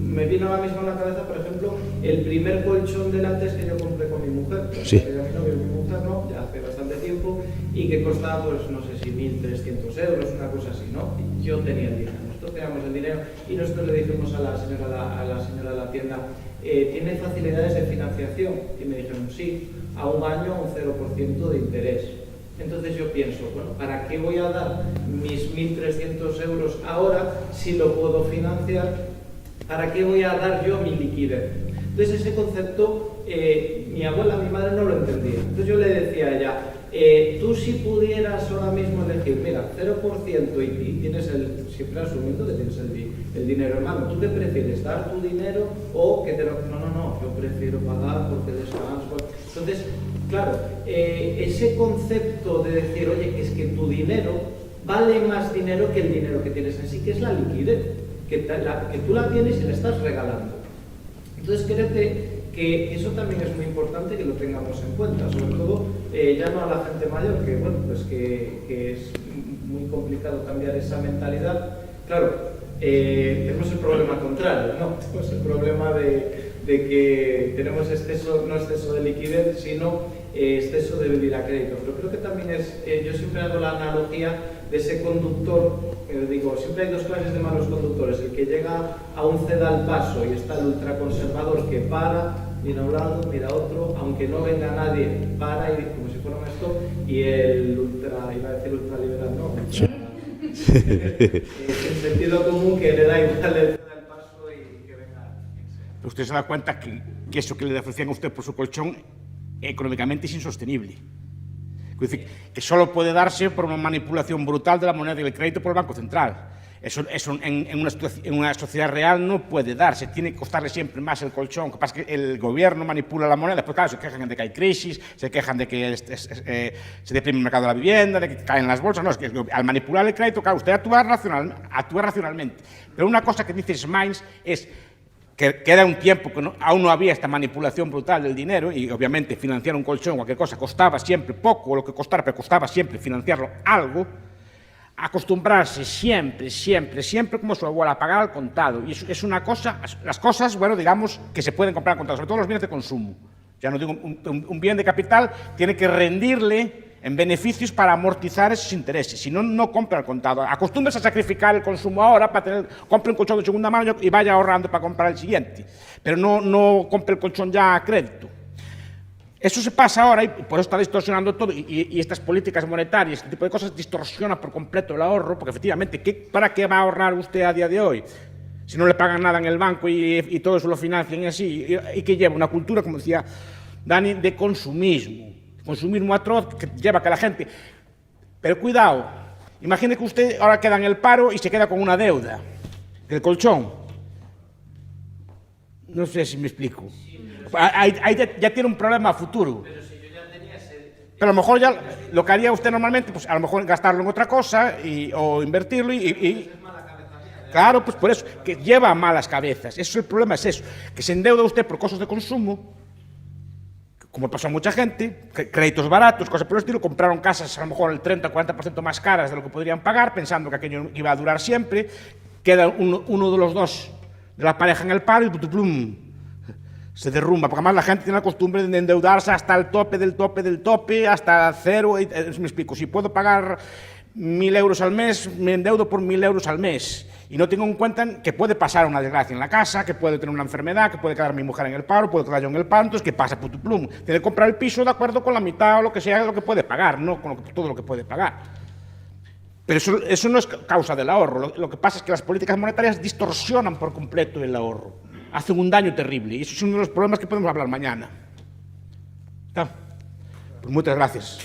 me vino ahora mismo a la cabeza, por ejemplo, el primer colchón de látex que yo compré con mi mujer. Sí. Que mi novio y mi mujer, ¿no? Ya hace bastante tiempo, y que costaba, pues, no sé si 1.300 euros, una cosa así, ¿no? Y yo tenía el dinero, nosotros teníamos el dinero, y nosotros le dijimos a la señora de la tienda, ¿tiene facilidades de financiación? Y me dijeron, sí, a un año un 0% de interés. Entonces yo pienso, bueno, ¿para qué voy a dar mis 1.300 euros ahora si lo puedo financiar? ¿Para qué voy a dar yo mi liquidez? Entonces ese concepto, mi abuela, mi madre no lo entendía. Entonces yo le decía a ella, tú si pudieras ahora mismo elegir, mira, 0% y tienes siempre asumiendo que tienes el dinero, hermano, ¿tú qué prefieres? ¿Dar tu dinero o que te lo... No, yo prefiero pagar porque descanso. Entonces, claro, ese concepto de decir, oye, que es que tu dinero vale más dinero que el dinero que tienes en sí, que es la liquidez, que tú la tienes y la estás regalando. Entonces, créete que eso también es muy importante que lo tengamos en cuenta, sobre todo ya no a la gente mayor, que bueno, pues que es muy complicado cambiar esa mentalidad. Claro, tenemos el problema contrario, ¿no? Tenemos el problema de que tenemos exceso, no exceso de liquidez, sino exceso de vivir a crédito. Pero creo que también es, yo siempre hago la analogía de ese conductor, digo, siempre hay dos clases de malos conductores, el que llega a un ceda al paso y está el ultraconservador que para, mira a un lado, mira a otro, aunque no venga nadie, para y como si fuera un stop, y el iba a decir ultraliberal, no, el sentido común que le da igual el ceda al paso y que venga quien sea. Usted se da cuenta que eso que le ofrecían a usted por su colchón económicamente es insostenible. Es decir, que solo puede darse por una manipulación brutal de la moneda y del crédito por el Banco Central. Eso en una sociedad real no puede darse, tiene que costarle siempre más el colchón. Lo que pasa es que el gobierno manipula la moneda, pues claro, se quejan de que hay crisis, se quejan de que se deprime el mercado de la vivienda, de que caen las bolsas. No, es que al manipular el crédito, claro, usted actúa racionalmente. Pero una cosa que dice Smains es que era un tiempo que aún no había esta manipulación brutal del dinero y obviamente financiar un colchón o cualquier cosa costaba siempre poco, lo que costara, pero costaba siempre financiarlo algo. Acostumbrarse siempre como su abuela a pagar al contado. Y es una cosa, las cosas, bueno, digamos, que se pueden comprar al contado, sobre todo los bienes de consumo. Ya no digo, un bien de capital tiene que rendirle en beneficios para amortizar esos intereses, si no, no compra al contado. Acostúmbrese a sacrificar el consumo ahora para compre un colchón de segunda mano y vaya ahorrando para comprar el siguiente, pero no compre el colchón ya a crédito. Eso se pasa ahora y por eso está distorsionando todo y estas políticas monetarias, este tipo de cosas distorsionan por completo el ahorro, porque efectivamente, ¿para qué va a ahorrar usted a día de hoy? Si no le pagan nada en el banco y todo eso lo financian y así, y que lleva una cultura, como decía Dani, de consumismo atroz que lleva a que la gente... Pero cuidado, imagine que usted ahora queda en el paro y se queda con una deuda del colchón. No sé si me explico. Ahí ya tiene un problema a futuro. Pero si yo ya tenía ese... Pero a lo mejor ya lo que haría usted normalmente, pues a lo mejor gastarlo en otra cosa o invertirlo y claro, pues por eso, que lleva a malas cabezas. Eso es el problema, es eso, que se endeuda usted por cosas de consumo, como pasa a mucha gente, créditos baratos, cosas por el estilo, compraron casas a lo mejor el 30 o 40% más caras de lo que podrían pagar, pensando que aquello iba a durar siempre, queda uno de los dos de la pareja en el paro y plum, se derrumba, porque además la gente tiene la costumbre de endeudarse hasta el tope del tope, hasta cero. Me explico, si puedo pagar 1.000 euros al mes, me endeudo por 1.000 euros al mes. Y no tengo en cuenta que puede pasar una desgracia en la casa, que puede tener una enfermedad, que puede quedar mi mujer en el paro, puede quedar yo en el paro, entonces ¿qué pasa? Plum, tiene que comprar el piso de acuerdo con la mitad o lo que sea de lo que puede pagar, no con todo lo que puede pagar. Pero eso no es causa del ahorro. Lo que pasa es que las políticas monetarias distorsionan por completo el ahorro. Hacen un daño terrible. Y eso es uno de los problemas que podemos hablar mañana. ¿Está? Pues muchas gracias.